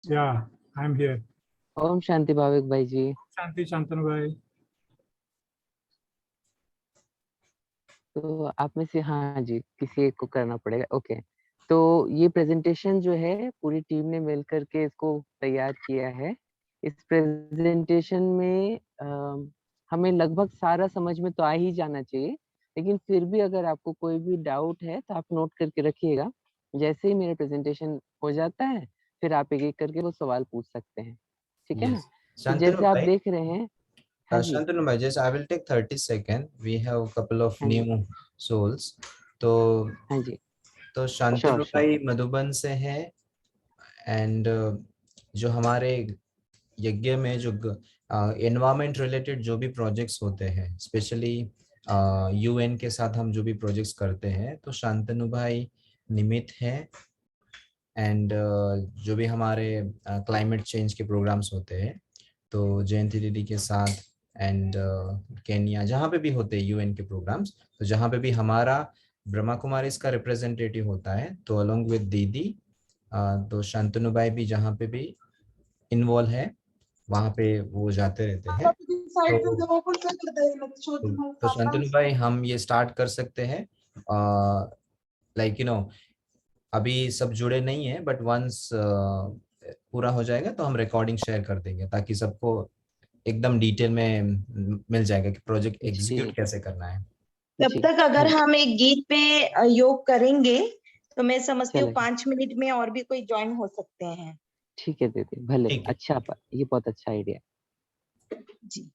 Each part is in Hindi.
Yeah, I'm here. Om Shanti Bhavik भाई जी। शांति शांतनु भाई। तो आप में से हाँ जी किसी एक को करना पड़ेगा। ओके, तो ये प्रेजेंटेशन जो है पूरी टीम ने मिल करके इसको तैयार किया है। इस प्रेजेंटेशन में हमें लगभग सारा समझ में तो आ ही जाना चाहिए, लेकिन फिर भी अगर आपको कोई भी डाउट है तो आप नोट करके रखिएगा। जैसे ही मेरा प्रेजेंटेशन हो जाता है फिर आप एक एक करके वो सवाल पूछ सकते हैं, ठीक है ना। Yes. तो Shantanu जैसे आप bhai, देख रहे हैं, हाँ जी Shantanu bhai, just I will take 30 seconds. We have a couple of हाँ जी new souls. तो हाँ जी, श्योर शांतनु श्योर। भाई मधुबन से है एंड जो हमारे यज्ञ में जो एनवायरमेंट रिलेटेड जो भी प्रोजेक्ट्स होते हैं, स्पेशली यूएन के साथ हम जो भी प्रोजेक्ट्स करते हैं, तो शांतनु भाई निमित है। एंड जो भी हमारे क्लाइमेट चेंज के प्रोग्राम्स होते हैं, तो जयंती दीदी के साथ एंड केन्या जहाँ पे भी होते हैं यूएन के प्रोग्राम्स, तो जहाँ पे भी हमारा ब्रह्मा कुमारी इसका रिप्रेजेंटेटिव होता है, तो अलोंग विद दीदी तो शांतनु भाई भी जहाँ पे भी इन्वॉल्व है वहाँ पे वो जाते रहते हैं। तो शांतनु भाई हम ये स्टार्ट कर सकते हैं। लाइक अभी सब जुड़े नहीं है, बट वंस पूरा हो जाएगा तो हम रिकॉर्डिंग शेयर कर देंगे, ताकि सबको एकदम डिटेल में मिल जाएगा कि प्रोजेक्ट एग्जीक्यूट जी कैसे करना है। तब जी तक अगर हम एक गीत पे योग करेंगे तो मैं समझती हूँ चलेगा, 5 मिनट में और भी कोई ज्वाइन हो सकते हैं। ठीक है दीदी, भले ठीक है। अच्छा, ये बहुत अच्छा आइडिया। जी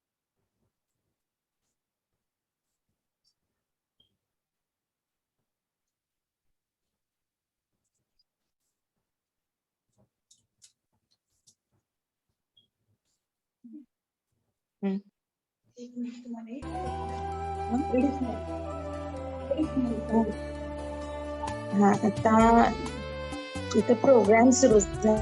हा आता इथं प्रोग्राम सुरू झाला.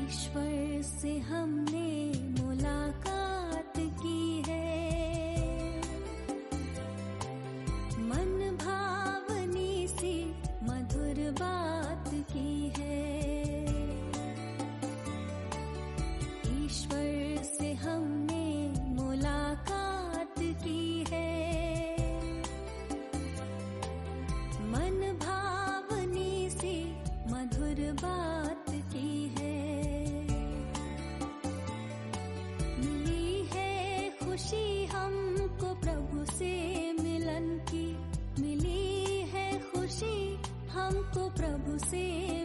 ईश्वर से हमने मुलाकात की है, मन भावनी सी मधुर बात की है। ईश्वर से हमने मुलाकात की है, मन भावनी सी मधुर बात की है। मिली है खुशी हमको प्रभु से मिलन की, मिली है खुशी हमको प्रभु से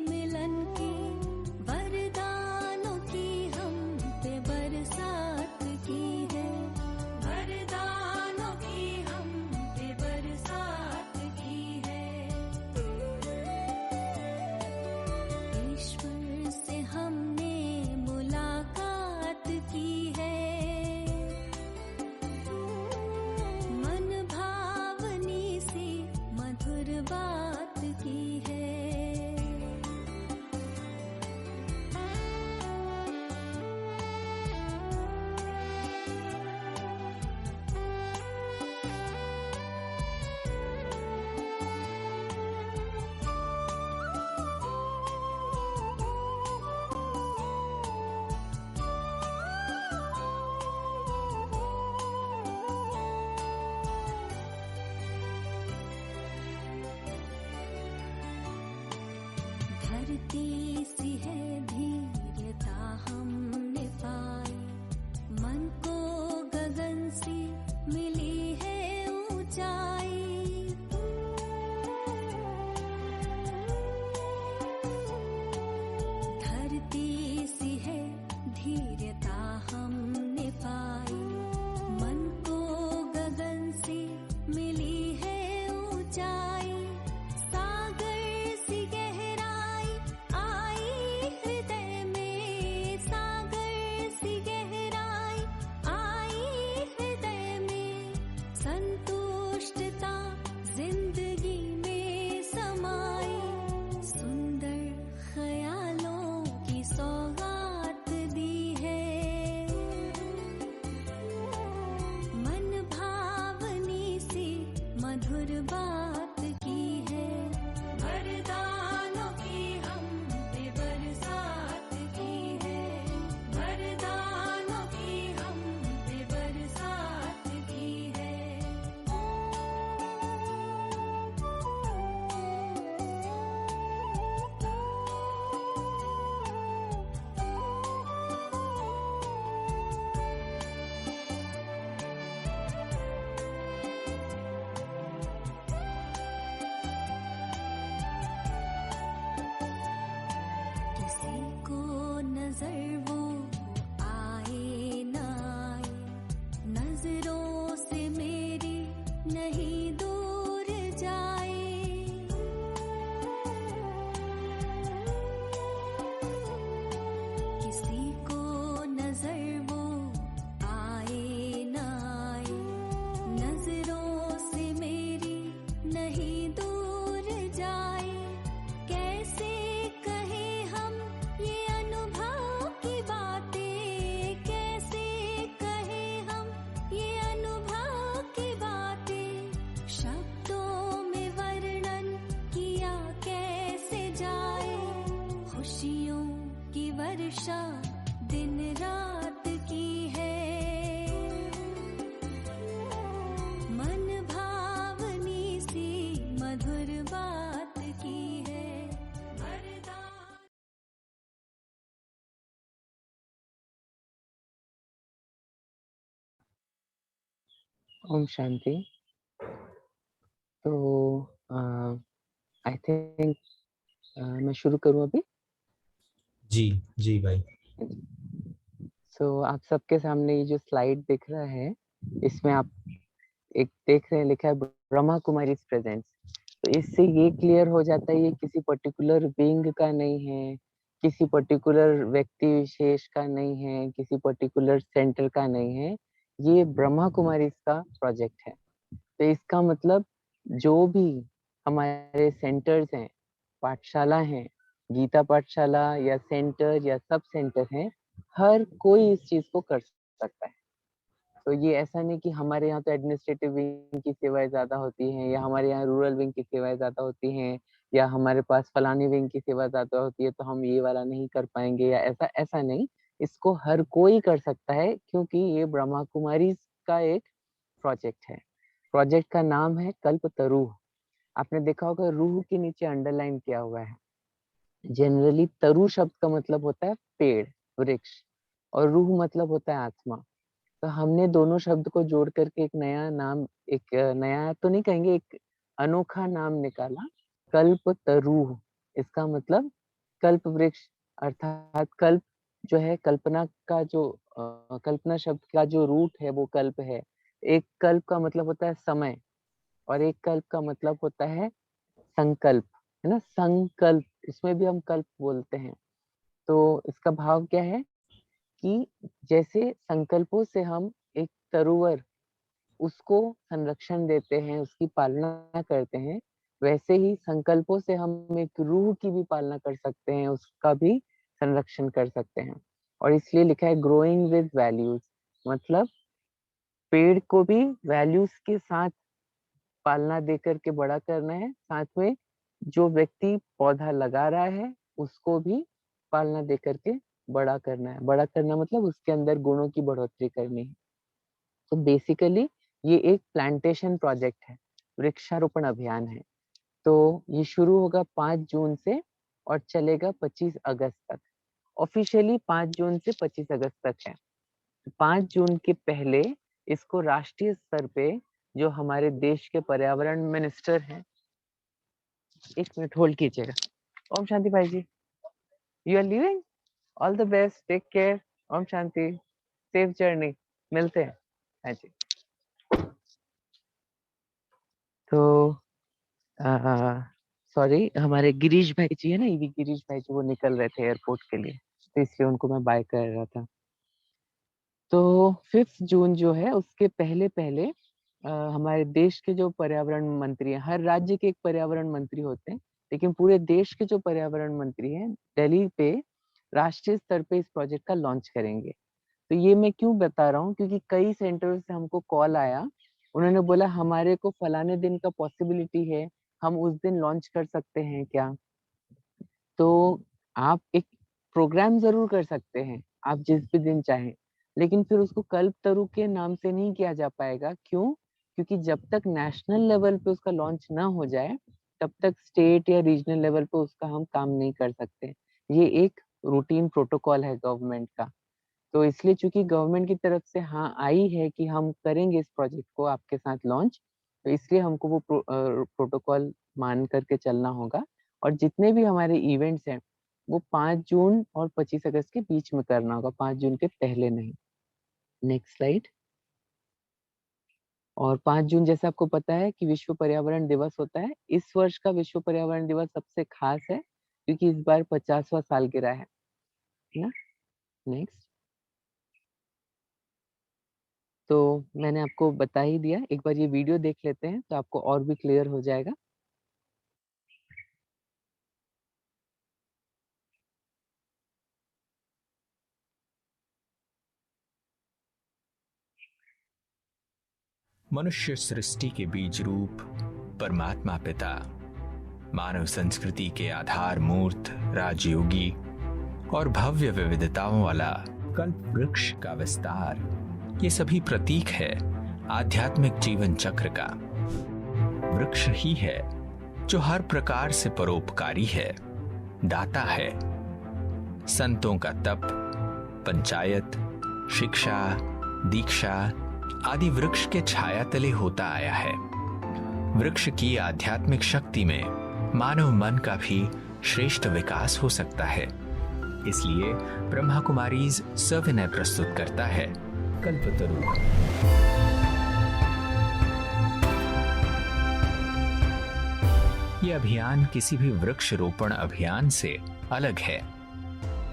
मिलन की। वरदानों की हम पे बरसात की है, वरदानों की हम पे बरसात की है। ईश्वर से हमने मुलाकात की है, मन भावनी सी मधुर बात की है। धरती सी है धीरता हमने पाई, मन को गगन सी मिली है ऊंचाई। धरती सी है धीरता हमने पाई, मन को गगन सी मिली है ऊंचाई। सागर सी गहराई आई हृदय मधुर बात की है, वरदानों की हम पे बरसात की है, वरदानों की हम पे बरसात की है। किसी को नजर वो आए ना आए, नजरों से मेरी नहीं दूर जाए। किसी को नजर वो आए ना आए, नजरों से मेरी नहीं दूर जाए। कैसे कहे हम ये अनुभव की बातें, कैसे कहे हम ये अनुभव की बातें, शब्दों में वर्णन किया कैसे जाए। खुशियों की वर्षा दिन रात की है, मन भावनी सी मधुर बात की है, वरदान। ओम शांति। तो आई थिंक मैं शुरू करूं अभी। जी भाई। सो आप सबके सामने ये जो स्लाइड दिख रहा है, इसमें आप एक देख रहे हैं, लिखा है ब्रह्मा कुमारी प्रेजेंस। तो इससे ये क्लियर हो जाता है ये किसी पर्टिकुलर विंग का नहीं है, किसी पर्टिकुलर व्यक्ति विशेष का नहीं है, किसी पर्टिकुलर सेंटर का नहीं है, ये ब्रह्मा कुमारी का प्रोजेक्ट है। तो इसका मतलब जो भी हमारे सेंटर्स हैं, पाठशाला हैं, गीता पाठशाला या सेंटर या सब सेंटर हैं, हर कोई इस चीज को कर सकता है। तो ये ऐसा नहीं कि हमारे यहाँ तो एडमिनिस्ट्रेटिव विंग की सेवाएं ज्यादा होती हैं, या हमारे यहाँ रूरल विंग की सेवाएं ज्यादा होती हैं, या हमारे पास फलानी विंग की सेवा ज्यादा होती है तो हम ये वाला नहीं कर पाएंगे, या ऐसा ऐसा नहीं। इसको हर कोई कर सकता है, क्योंकि ये ब्रह्मा कुमारी का एक प्रोजेक्ट है। प्रोजेक्ट का नाम है कल्पतरू। आपने देखा होगा रूह के नीचे अंडरलाइन किया हुआ है। जनरली तरु शब्द का मतलब होता है पेड़, वृक्ष, और रूह मतलब होता है आत्मा। तो हमने दोनों शब्द को जोड़ करके एक नया नाम, एक नया तो नहीं कहेंगे, एक अनोखा नाम निकाला, कल्पतरू। इसका मतलब कल्प वृक्ष, अर्थात कल्प जो है कल्पना का जो कल्पना शब्द का जो रूट है वो कल्प है। एक कल्प का मतलब होता है समय, और एक कल्प का मतलब होता है संकल्प, है ना, संकल्प, इसमें भी हम कल्प बोलते हैं। तो इसका भाव क्या है कि जैसे संकल्पों से हम एक तरुवर, उसको संरक्षण देते हैं, उसकी पालना करते हैं, वैसे ही संकल्पों से हम एक रूह की भी पालना कर सकते हैं, उसका भी संरक्षण कर सकते हैं। और इसलिए लिखा है ग्रोइंग विद वैल्यूज, मतलब पेड़ को भी वैल्यूज के साथ पालना दे करके बड़ा करना है, साथ में जो व्यक्ति पौधा लगा रहा है उसको भी पालना दे करके बड़ा करना है। बड़ा करना मतलब उसके अंदर गुणों की बढ़ोतरी करनी है। तो बेसिकली ये एक प्लांटेशन प्रोजेक्ट है, वृक्षारोपण अभियान है। तो ये शुरू होगा 5 जून से और चलेगा 25 अगस्त तक। ऑफिशियली 5 जून से 25 अगस्त तक है। 5 जून के पहले इसको राष्ट्रीय स्तर पे जो हमारे देश के पर्यावरण मिनिस्टर हैं, 1 मिनट होल्ड कीजिएगा। ओम शांति भाई जी, you are living, all the best, take care, ओम शांति, सेफ जर्नी, मिलते हैं। हाँ जी। तो सॉरी, हमारे गिरीश भाई जी है ना, ईवी गिरीश भाई जी, वो निकल रहे थे एयरपोर्ट के लिए, तो इसलिए उनको मैं बाय कर रहा था। तो 5 जून जो है उसके पहले पहले हमारे देश के जो पर्यावरण मंत्री हैं, हर राज्य के एक पर्यावरण मंत्री होते हैं, लेकिन पूरे देश के जो पर्यावरण मंत्री हैं दिल्ली पे राष्ट्रीय स्तर पे इस प्रोजेक्ट का लॉन्च करेंगे। तो ये मैं क्यों बता रहा हूँ, क्योंकि कई सेंटर्स से हमको कॉल आया उन्होंने बोला हमारे को फलाने दिन का पॉसिबिलिटी है, हम उस दिन लॉन्च कर सकते हैं क्या? तो आप एक प्रोग्राम ज़रूर कर सकते हैं, आप जिस भी दिन चाहें, लेकिन फिर उसको कल्पतरु के नाम से नहीं किया जा पाएगा, क्यों? क्योंकि जब तक नेशनल लेवल पे उसका लॉन्च ना हो जाए, तब तक स्टेट या रीजनल लेवल पे उसका हम काम नहीं कर सकते। ये एक रूटीन प्रोटोकॉल है गवर्नमेंट का। तो इसलिए चूँकि गवर्नमेंट की तरफ से हाँ आई है कि हम करेंगे इस प्रोजेक्ट को आपके साथ लॉन्च, तो इसलिए हमको वो प्रोटोकॉल मान करके चलना होगा और जितने भी हमारे इवेंट्स हैं, वो 5 जून और 25 अगस्त के बीच में करना होगा, 5 जून के पहले नहीं। Next slide. और 5 जून जैसे आपको पता है कि विश्व पर्यावरण दिवस होता है। इस वर्ष का विश्व पर्यावरण दिवस सबसे खास है, क्योंकि इस बार 50वां सालगिरह है ना? नेक्स्ट। तो मैंने आपको बता ही दिया, एक बार ये वीडियो देख लेते हैं तो आपको और भी क्लियर हो जाएगा। मनुष्य सृष्टि के बीज रूप परमात्मा पिता, मानव संस्कृति के आधार मूर्त राजयोगी और भव्य विविधताओं वाला कल्प वृक्ष का विस्तार, ये सभी प्रतीक है आध्यात्मिक जीवन चक्र का। वृक्ष ही है जो हर प्रकार से परोपकारी है, दाता है। संतों का तप, पंचायत, शिक्षा, दीक्षा आदि वृक्ष के छाया तले होता आया है। वृक्ष की आध्यात्मिक शक्ति में मानव मन का भी श्रेष्ठ विकास हो सकता है। इसलिए ब्रह्मा कुमारीज सविनय प्रस्तुत करता है कल्पतरु। यह अभियान किसी भी वृक्ष रोपण अभियान से अलग है।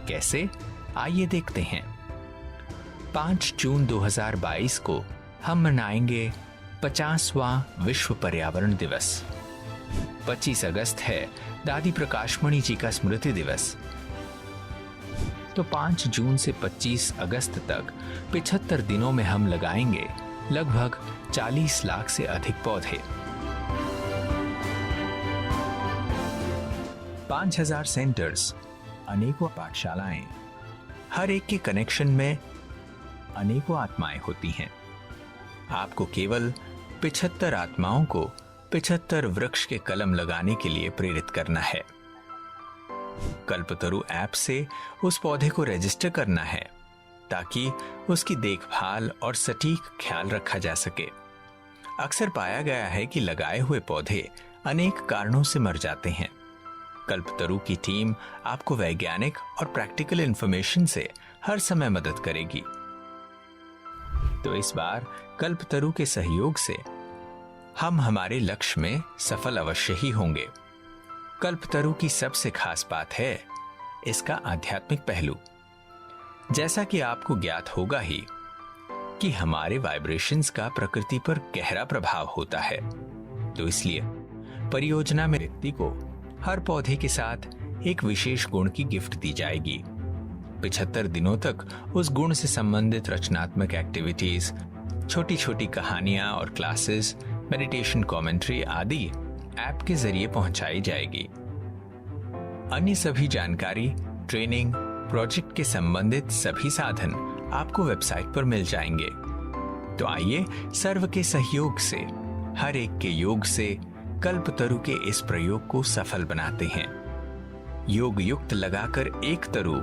कैसे? आइए देखते हैं। 5 जून 2022 को हम मनाएंगे 50वां विश्व पर्यावरण दिवस। 25 अगस्त है दादी प्रकाशमणि जी का स्मृति दिवस। तो 5 जून से 25 अगस्त तक 75 दिनों में हम लगाएंगे लगभग 40 लाख से अधिक पौधे। 5000 सेंटर्स, अनेकों पाठशालाएं, हर एक के कनेक्शन में अनेकों आत्माएं होती हैं। आपको केवल 75 आत्माओं को 75 वृक्ष के कलम लगाने के लिए प्रेरित करना है। कल्पतरु ऐप से उस पौधे को रजिस्टर करना है ताकि उसकी देखभाल और सटीक ख्याल रखा जा सके। अक्सर पाया गया है कि लगाए हुए पौधे अनेक कारणों से मर जाते हैं। कल्पतरु की टीम आपको वैज्ञानिक और प्रैक्टिकल इंफॉर्मेशन से हर समय मदद करेगी। तो इस बार कल्पतरु के सहयोग से हम हमारे लक्ष्य में सफल अवश्य ही होंगे। कल्पतरु की सबसे खास बात है इसका आध्यात्मिक पहलू। जैसा कि आपको ज्ञात होगा ही कि हमारे वाइब्रेशंस का प्रकृति पर गहरा प्रभाव होता है, तो इसलिए परियोजना में व्यक्ति को हर पौधे के साथ एक विशेष गुण की गिफ्ट दी जाएगी। 75 दिनों तक उस गुण से संबंधित रचनात्मक एक्टिविटीज, छोटी छोटी कहानियां और क्लासेस, मेडिटेशन कमेंट्री आदि ऐप के जरिए पहुंचाई जाएगी। अन्य सभी जानकारी, ट्रेनिंग, प्रोजेक्ट के संबंधित सभी साधन आपको वेबसाइट पर मिल जाएंगे। तो आइए सर्व के सहयोग से, हर एक के योग से कल्पतरु के इस प्रयोग को सफल बनाते हैं। योग युक्त लगाकर एक तरु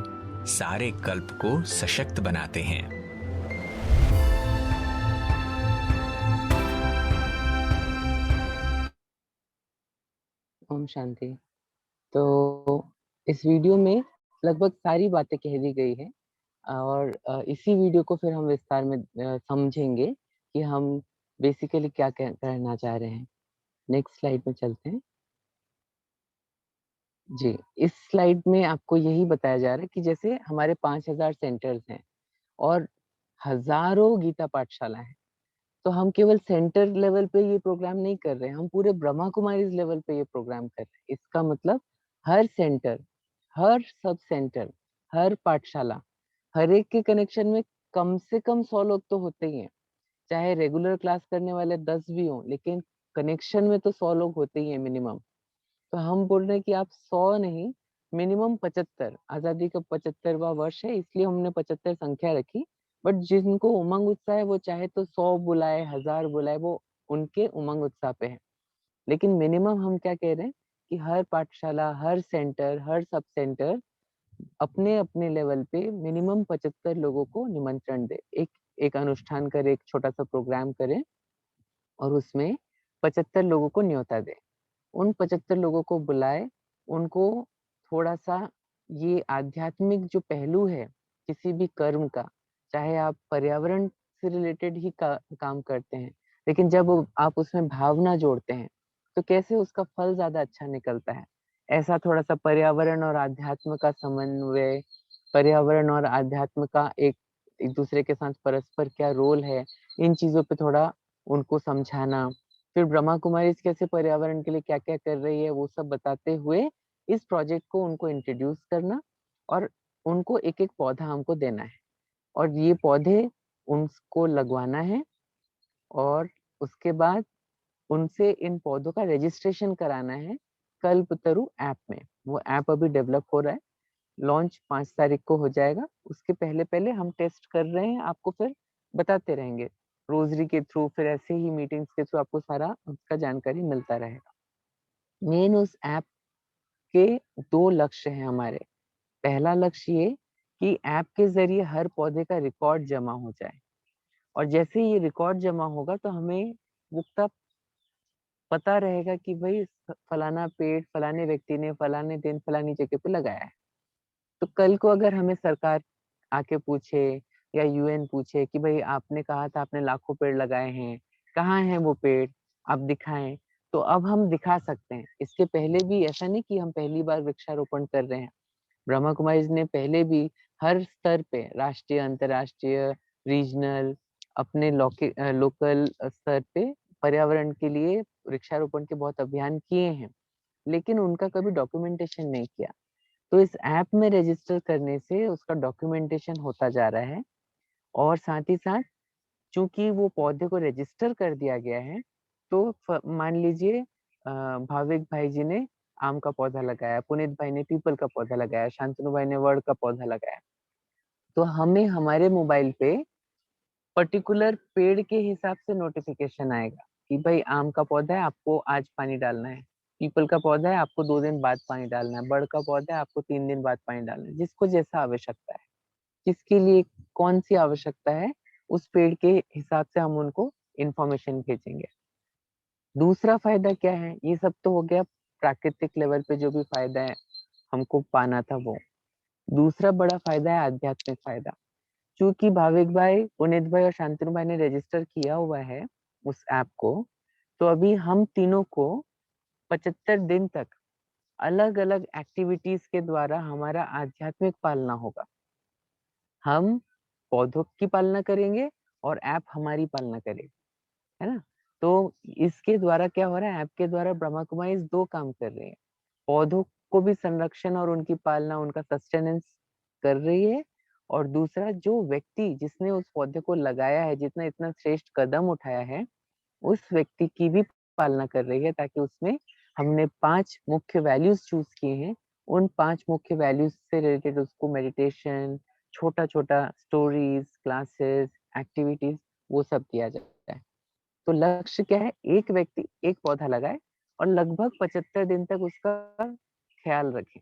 सारे कल्प को सशक्त बनाते हैं। ओम शांति। तो इस वीडियो में लगभग सारी बातें कह दी गई है और इसी वीडियो को फिर हम विस्तार में समझेंगे कि हम बेसिकली क्या कहना चाह रहे हैं। नेक्स्ट स्लाइड में चलते हैं। जी, इस स्लाइड में आपको यही बताया जा रहा है कि जैसे हमारे 5000 सेंटर्स हैं और हजारों गीता पाठशाला है, तो हम केवल सेंटर लेवल पे ये प्रोग्राम नहीं कर रहे हैं, हम पूरे ब्रह्मा कुमारीज लेवल पे ये प्रोग्राम कर रहे हैं। इसका मतलब हर सेंटर, हर सब सेंटर, हर पाठशाला, हर एक के कनेक्शन में कम से कम 100 लोग तो होते ही हैं। चाहे रेगुलर क्लास करने वाले 10 भी हों, लेकिन कनेक्शन में तो 100 लोग होते ही हैं मिनिमम। तो हम बोल रहे हैं कि आप 100 नहीं, मिनिमम 75, आजादी का 75वां वर्ष है, इसलिए हमने 75 संख्या रखी। बट जिनको उमंग उत्साह है वो चाहे तो 100 बुलाए, 1000 बुलाए, वो उनके उमंग उत्साह पे है। लेकिन मिनिमम हम क्या कह रहे हैं कि हर पाठशाला, हर सेंटर, हर सब सेंटर अपने अपने लेवल पे मिनिमम 75 लोगों को निमंत्रण दे। एक एक अनुष्ठान करे, एक छोटा सा प्रोग्राम करे और उसमें 75 लोगों को न्योता दे। उन 75 लोगों को बुलाए, उनको थोड़ा-सा ये आध्यात्मिक जो पहलू है किसी भी कर्म का, चाहे आप पर्यावरण से रिलेटेड ही काम करते हैं, लेकिन जब आप उसमें भावना जोड़ते हैं, तो कैसे उसका फल ज़्यादा अच्छा निकलता है। ऐसा थोड़ा-सा पर्यावरण और आध्यात्म का समन्वय, पर्यावरण और आध्यात्म का एक-दूसरे के साथ परस्पर क्या रोल है, इन चीज़ों पे थोड़ा उनको समझाना। फिर ब्रह्मा कुमारीज़ कैसे पर्यावरण के लिए क्या-क्या कर रही है, वो सब बताते हुए इस प्रोजेक्ट को उनको इंट्रोड्यूस करना और उनको एक-एक पौधा हमको देना है और ये पौधे उनको लगवाना है और उसके बाद उनसे इन पौधों का रजिस्ट्रेशन कराना है कल्पतरु ऐप में। वो ऐप अभी डेवलप हो रहा है, लॉन्च 5 तारीख को हो जाएगा। उसके पहले-पहले हम टेस्ट कर रहे हैं, आपको फिर बताते रहेंगे। रोज़री के थ्रू फिर ऐसे ही मीटिंग्स के थ्रू आपको सारा उसका जानकारी मिलता रहेगा। मेन उस ऐप के 2 लक्ष्य हैं हमारे। पहला लक्ष्य ये कि ऐप के ज़रिए हर पौधे का रिकॉर्ड जमा हो जाए और जैसे ही ये रिकॉर्ड जमा होगा तो हमें पुख्ता पता रहेगा कि भई फलाना पेड़ फलाने व्यक्ति ने फलाने दिन फलानी जगह पे लगाया है। तो कल को अगर हमें सरकार आके पूछे या यूएन पूछे कि भई आपने कहा था आपने लाखों पेड़ लगाए हैं, कहाँ हैं वो पेड़? आप दिखाएँ। तो अब हम दिखा सकते हैं। इसके पहले भी ऐसा नहीं कि हम पहली बार वृक्षारोपण कर रहे हैं। ब्रह्मा कुमारीज़ ने पहले भी हर स्तर पे राष्ट्रीय, अंतर्राष्ट्रीय, रीजनल अपने लोकल स्तर पे पर्यावरण के लिए वृक्षारोपण के बहुत अभियान किए हैं, लेकिन उनका कभी डॉक्यूमेंटेशन नहीं किया। तो इस ऐप में रजिस्टर करने से उसका डॉक्यूमेंटेशन होता जा रहा है और साथ ही साथ चूँकि वो पौधे को रजिस्टर कर दिया गया है, तो मान लीजिए भाविक भाई जी ने आम का पौधा लगाया, पुनीत भाई ने पीपल का पौधा लगाया, शांतनु भाई ने वड का पौधा लगाया। तो हमें हमारे मोबाइल पे पर्टिकुलर पेड़ के हिसाब से नोटिफ़िकेशन आएगा कि भाई आम का पौधा है, आपको आज पानी डालना है। पीपल का पौधा है, आपको 2 दिन बाद पानी डालना है। बड़ का पौधा है, आपको 3 दिन बाद पानी डालना है। जिसको जैसा आवश्यकता है, किसके लिए कौन-सी आवश्यकता है, उस पेड़ के हिसाब से हम उनको इन्फॉर्मेशन भेजेंगे। दूसरा फ़ायदा क्या है? ये सब तो हो गया प्राकृतिक लेवल पे जो भी फ़ायदा है, हमको पाना था वो। दूसरा बड़ा फ़ायदा है आध्यात्मिक फ़ायदा। चूँकि भाविक भाई, पुनीत भाई और शांतनु भाई ने रजिस्टर किया हुआ है उस ऐप को, तो अभी हम तीनों को 75 दिन तक अलग-अलग एक्टिविटीज़ के द्वारा हमारा आध्यात्मिक पालना होगा। हम पौधों की पालना करेंगे और ऐप हमारी पालना करेगी, है ना? तो इसके द्वारा क्या हो रहा है, ऐप के द्वारा ब्रह्मा कुमारीज़ 2 काम कर रही है। पौधों को भी संरक्षण और उनकी पालना, उनका सस्टेनेंस कर रही है और दूसरा जो व्यक्ति जिसने उस पौधे को लगाया है, जिसने इतना श्रेष्ठ कदम उठाया है, उस व्यक्ति की भी पालना कर रही है ताकि उसमें हमने 5 मुख्य वैल्यूज़ चूज़ किए हैं। उन 5 मुख्य वैल्यूज़ से रिलेटेड उसको मेडिटेशन, छोटा-छोटा स्टोरीज़, क्लासेस, एक्टिविटीज़ वो सब दिया जाता है। तो लक्ष्य क्या है? एक व्यक्ति एक पौधा लगाए और लगभग 75 दिन तक उसका ख्याल रखे।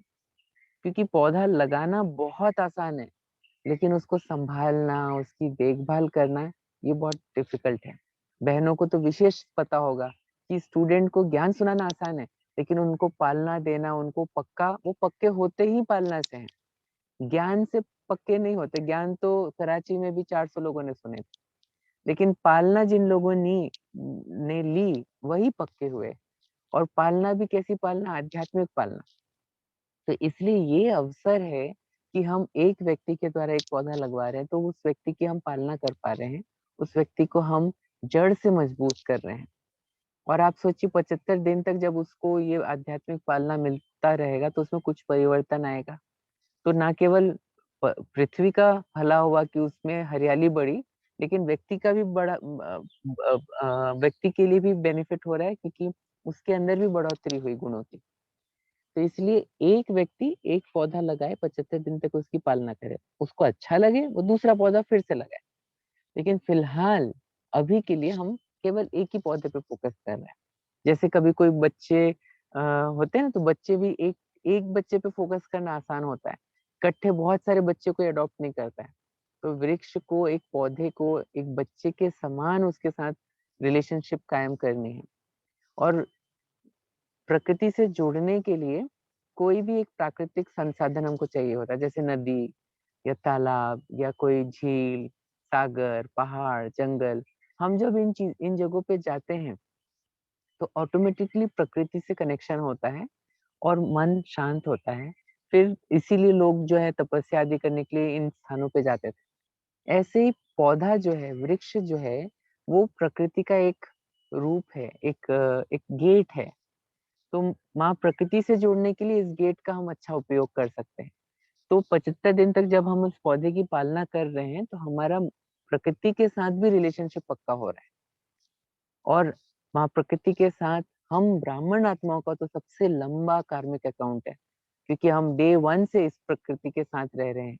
क्योंकि पौधा लगाना बहुत आसान है, लेकिन उसको सँभालना, उसकी देखभाल करना, ये बहुत डिफ़िकल्ट है। बहनों को तो विशेष पता होगा कि स्टूडेंट को ज्ञान सुनाना आसान है, लेकिन उनको पालना देना, उनको वो पक्के होते ही पालना से हैं। ज्ञान से पक्के नहीं होते, ज्ञान तो कराची में भी 400 लोगों ने सुने थे। लेकिन पालना जिन लोगों ने ली, वही पक्के हुए और पालना भी कैसी पालना? आध्यात्मिक पालना। तो इसलिए ये अवसर है कि हम एक व्यक्ति के द्वारा एक पौधा लगवा रहे हैं, तो उस व्यक्ति की हम पालना कर पा रहे हैं, उस व्यक्ति को हम जड़ से मजबूत कर रहे हैं। और आप सोचिए 75 दिन तक जब उसको ये आध्यात्मिक पालना मिलता रहेगा, तो उसमें कुछ परिवर्तन आएगा। तो ना केवल पृथ्वी का भला हुआ कि उसमें हरियाली बढ़ी, लेकिन व्यक्ति का भी व्यक्ति के लिए भी बेनिफिट हो रहा है, क्योंकि उसके अंदर भी बढ़ोतरी हुई गुणों की। तो इसलिए एक व्यक्ति एक पौधा लगाए, 75 दिन तक उसकी पालना करे, उसको अच्छा लगे वो दूसरा पौधा फिर से लगाए। लेकिन फिलहाल अभी के लिए हम केवल एक ही पौधे पे फोकस कर रहे हैं। जैसे कभी कोई बच्चे होते हैं ना, तो बच्चे भी एक एक बच्चे पे फोकस करना आसान होता है, इकट्ठे बहुत सारे बच्चे को अडॉप्ट नहीं करता है। तो वृक्ष को, एक पौधे को एक बच्चे के समान उसके साथ रिलेशनशिप कायम करनी है। और प्रकृति से जुड़ने के लिए कोई भी एक प्राकृतिक संसाधन हमको चाहिए होता है, जैसे नदी या तालाब या कोई झील, सागर, पहाड़, जंगल। हम जब इन जगहों पे जाते हैं तो ऑटोमेटिकली प्रकृति से कनेक्शन होता है और मन शांत होता है। फिर इसीलिए लोग जो है तपस्या आदि करने के लिए इन स्थानों पे जाते थे। ऐसे ही पौधा जो है, वृक्ष जो है, वो प्रकृति का एक रूप है, एक गेट है। तो माँ प्रकृति से जुड़ने के लिए इस गेट का हम अच्छा उपयोग कर सकते हैं। तो 75 दिन तक जब हम उस पौधे की पालना कर रहे हैं, तो हमारा प्रकृति के साथ भी रिलेशनशिप पक्का हो रहा है। और माँ प्रकृति के साथ हम ब्राह्मण आत्माओं का तो सबसे लंबा कार्मिक अकाउंट है, क्योंकि हम डे 1 से इस प्रकृति के साथ रह रहे हैं,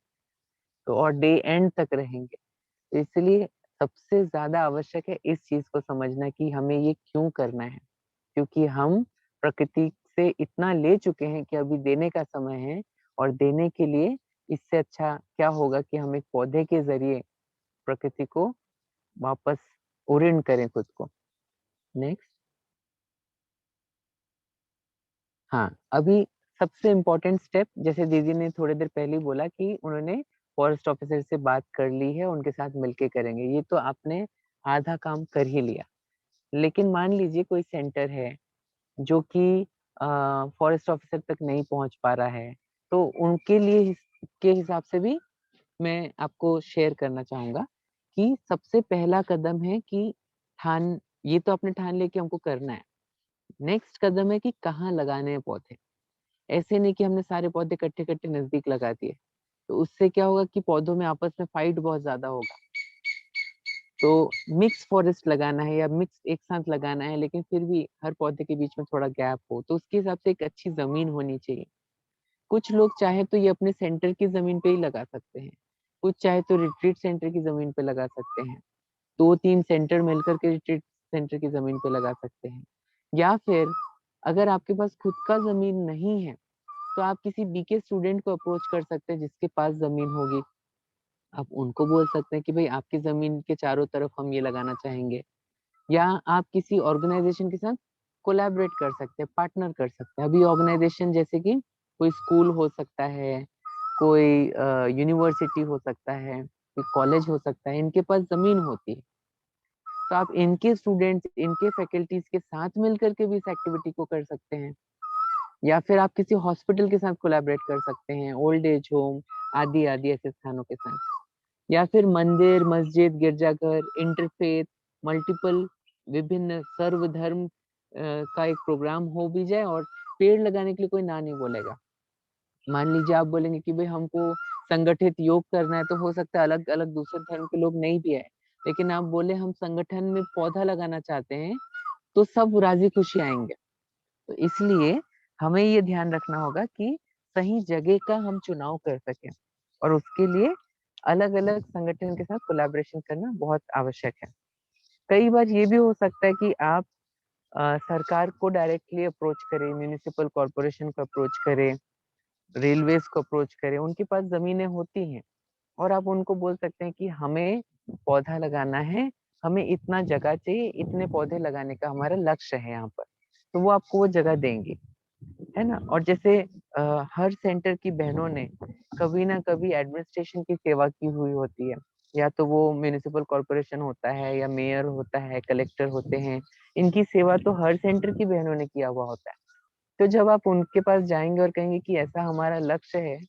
तो और डे एंड तक रहेंगे। तो इसलिए सबसे ज्यादा आवश्यक है इस चीज को समझना कि हमें ये क्यों करना है, क्योंकि हम प्रकृति से इतना ले चुके हैं कि अभी देने का समय है। और देने के लिए इससे अच्छा क्या होगा कि हम एक पौधे के जरिए प्रकृति को वापस ओरिएंट करें खुद को। नेक्स्ट। हाँ, अभी सबसे इम्पोर्टेंट स्टेप, जैसे दीदी ने थोड़ी देर पहले ही बोला कि उन्होंने फॉरेस्ट ऑफिसर से बात कर ली है, उनके साथ मिलके करेंगे। ये तो आपने आधा काम कर ही लिया। लेकिन मान लीजिए कोई सेंटर है जो कि फॉरेस्ट ऑफिसर तक नहीं पहुंच पा रहा है, तो उनके लिए के हिसाब से भी मैं आपको शेयर करना चाहूंगा कि सबसे पहला कदम है कि ठान ये तो आपने ठान लिया कि हमको करना है। नेक्स्ट कदम है कि कहाँ लगाने हैं पौधे। ऐसे नहीं कि हमने सारे पौधे इकट्ठे इकट्ठे नजदीक लगा दिए, तो उससे क्या होगा कि पौधों में आपस में फाइट बहुत ज्यादा होगा। तो मिक्स फॉरेस्ट लगाना है या मिक्स एक साथ लगाना है, लेकिन फिर भी हर पौधे के बीच में थोड़ा गैप हो, तो उसके हिसाब से एक अच्छी जमीन होनी चाहिए। कुछ लोग चाहे तो ये अपने सेंटर की जमीन पे ही लगा सकते हैं, कुछ चाहे तो रिट्रीट सेंटर की जमीन पे लगा सकते हैं, 2-3 सेंटर मिलकर के रिट्रीट सेंटर की जमीन पे लगा सकते हैं। या फिर अगर आपके पास खुद का जमीन नहीं है, तो आप किसी बीके स्टूडेंट को अप्रोच कर सकते हैं जिसके पास जमीन होगी। आप उनको बोल सकते हैं कि भाई आपकी जमीन के चारों तरफ हम ये लगाना चाहेंगे। या आप किसी ऑर्गेनाइजेशन के साथ कोलैबोरेट कर सकते हैं, पार्टनर कर सकते हैं। अभी ऑर्गेनाइजेशन जैसे कि कोई स्कूल हो सकता है, कोई यूनिवर्सिटी हो सकता है, कोई कॉलेज हो सकता है, इनके पास जमीन होती है। तो आप इनके स्टूडेंट्स, इनके फैकल्टीज के साथ मिलकर के भी इस एक्टिविटी को कर सकते हैं। या फिर आप किसी हॉस्पिटल के साथ कोलैबोरेट कर सकते हैं, ओल्ड एज होम आदि आदि ऐसे स्थानों के साथ। या फिर मंदिर, मस्जिद, गिरजाघर, इंटरफेथ, मल्टीपल विभिन्न सर्वधर्म का एक प्रोग्राम हो भी जाए और पेड़ लगाने के लिए कोई ना नहीं बोलेगा। मान लीजिए आप बोलेंगे कि भाई हमको संगठित योग करना है, तो हो सकता है अलग अलग दूसरे धर्म के लोग नहीं भी आए, लेकिन आप बोले हम संगठन में पौधा लगाना चाहते हैं, तो सब राजी खुशी आएंगे। तो इसलिए हमें ये ध्यान रखना होगा कि सही जगह का हम चुनाव कर सकें, और उसके लिए अलग अलग संगठन के साथ कोलैबोरेशन करना बहुत आवश्यक है। कई बार ये भी हो सकता है कि आप सरकार को डायरेक्टली अप्रोच करें, म्युनिसिपल कॉर्पोरेशन को अप्रोच करें, रेलवेज को अप्रोच करें। उनके पास जमीनें होती हैं और आप उनको बोल सकते हैं कि हमें पौधा लगाना है, हमें इतना जगह चाहिए, इतने पौधे लगाने का हमारा लक्ष्य है यहाँ पर। तो वो आपको वो जगह देंगे, है ना। और जैसे हर सेंटर की बहनों ने कभी ना कभी एडमिनिस्ट्रेशन की सेवा की हुई होती है, या तो वो म्युनिसिपल कॉर्पोरेशन होता है, या मेयर होता है, कलेक्टर होते हैं। इनकी सेवा तो हर सेंटर की बहनों ने किया हुआ होता है। तो जब आप उनके पास जाएंगे और कहेंगे कि ऐसा हमारा लक्ष्य है,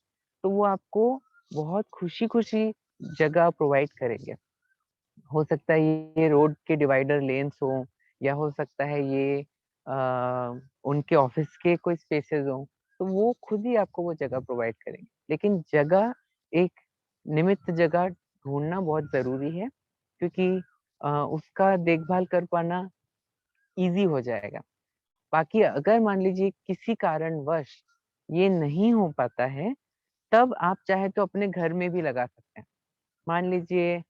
तो वो आपको बहुत खुशी खुशी जगह प्रोवाइड करेंगे। हो सकता है ये रोड के डिवाइडर लेन्स हो, या हो सकता है ये उनके ऑफिस के कोई स्पेसेस हो, तो वो खुद ही आपको वो जगह प्रोवाइड करेंगे। लेकिन जगह, एक निमित्त जगह ढूंढना बहुत जरूरी है, क्योंकि उसका देखभाल कर पाना ईज़ी हो जाएगा। बाकी अगर मान लीजिए किसी कारणवश ये नहीं हो पाता है, तब आप चाहे तो अपने घर में भी लगा सकते हैं। मान लीजिए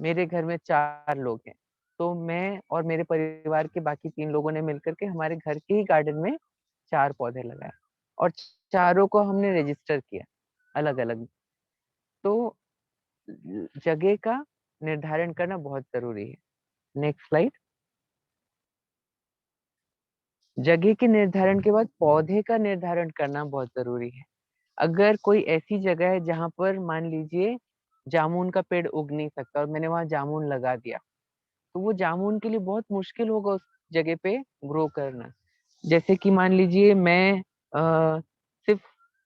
मेरे घर में 4 लोग हैं, तो मैं और मेरे परिवार के बाकी 3 लोगों ने मिलकर के हमारे घर के ही गार्डन में 4 पौधे लगाए और चारों को हमने रजिस्टर किया अलग-अलग। तो जगह का निर्धारण करना बहुत ज़रूरी है। Next slide. जगह के निर्धारण के बाद पौधे का निर्धारण करना बहुत ज़रूरी है। अगर कोई ऐसी जगह है जहाँ पर मान लीजिए जामुन का पेड़ उग नहीं सकता और मैंने वहाँ जामुन लगा दिया, तो वो जामुन के लिए बहुत मुश्किल होगा उस जगह पे ग्रो करना। जैसे कि मान लीजिए मैं सिर्फ़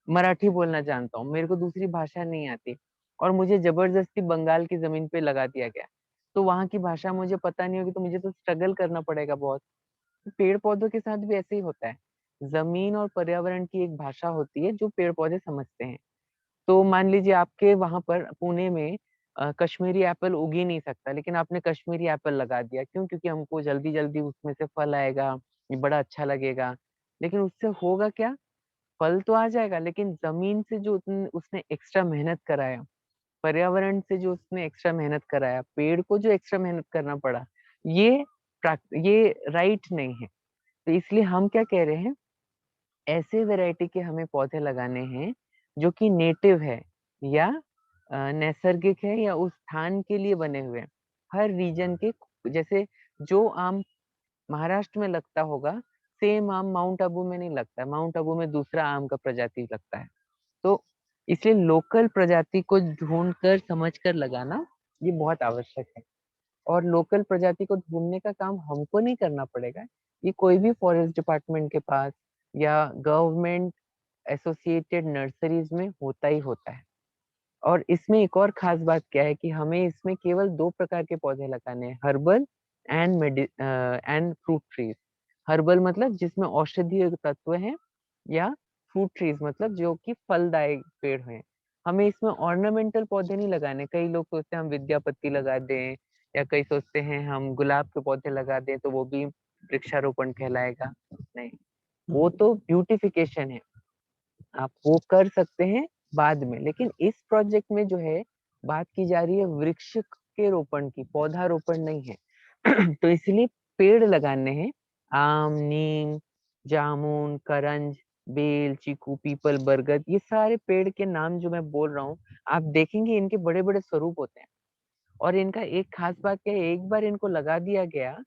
मराठी बोलना जानता हूँ, मेरे को दूसरी भाषा नहीं आती और मुझे ज़बरदस्ती बंगाल की ज़मीन पे लगा दिया गया। तो वहाँ की भाषा मुझे पता नहीं होगी, तो मुझे तो स्ट्रगल करना पड़ेगा बहुत। पेड़-पौधों के साथ भी ऐसे ही होता है। ज़मीन और पर्यावरण की एक भाषा होती है जो पेड़-पौधे समझते हैं। तो मान लीजिए आपके वहाँ पर पुणे में कश्मीरी एप्पल उग ही नहीं सकता, लेकिन आपने कश्मीरी एप्पल लगा दिया। क्यों? क्योंकि हमको जल्दी-जल्दी उसमें से फल आएगा, ये बड़ा अच्छा लगेगा। लेकिन उससे होगा क्या? फल तो आ जाएगा, लेकिन ज़मीन से जो उसने एक्स्ट्रा मेहनत कराया, पर्यावरण से जो उसने एक्स्ट्रा मेहनत कराया, पेड़ को जो एक्स्ट्रा मेहनत करना पड़ा, ये ये राइट नहीं है। तो इसलिए हम क्या कह रहे हैं, ऐसे वैरायटी के हमें पौधे लगाने हैं जो कि नेटिव है या नैसर्गिक है या उस स्थान के लिए बने हुए हैं। हर रीजन के जैसे जो आम महाराष्ट्र में लगता होगा, सेम आम माउंट आबू में नहीं लगता है। माउंट आबू में दूसरा आम का प्रजाति लगता है। तो इसलिए लोकल प्रजाति को ढूँढ कर समझ कर लगाना ये बहुत आवश्यक है। और लोकल प्रजाति को ढूँढने का काम हमको नहीं करना पड़ेगा। ये कोई भी फॉरेस्ट डिपार्टमेंट के पास या गवर्नमेंट एसोसिएटेड नर्सरीज़ में होता ही होता है। और इसमें एक और ख़ास बात क्या है कि हमें इसमें केवल 2 प्रकार के पौधे लगाने हैं, herbal and fruit trees. Herbal मतलब जिसमें औषधीय तत्व हैं या फ्रूट ट्रीज़ मतलब जो कि फलदायी पेड़ हैं। हमें इसमें ऑर्नामेंटल पौधे नहीं लगाने। कई लोग सोचते हैं हम विद्यापत्ति लगा दें या कई सोचते हैं हम गुलाब के पौधे लगा दें तो वो भी वृक्षारोपण कहलाएगा। नहीं, वो तो ब्यूटिफिकेशन है। आप वो कर सकते हैं बाद में, लेकिन इस प्रोजेक्ट में जो है बात की जा रही है वृक्ष के रोपण की, पौधारोपण नहीं है। तो इसलिए पेड़ लगाने हैं, आम, नीम, जामुन, करंज, बेल, चीकू, पीपल, बरगद, ये सारे पेड़ के नाम जो मैं बोल रहा हूँ, आप देखेंगे इनके बड़े-बड़े स्वरूप होते हैं। और इनका एक खास बात क्या है, एक बार इनको लगा दिया गया,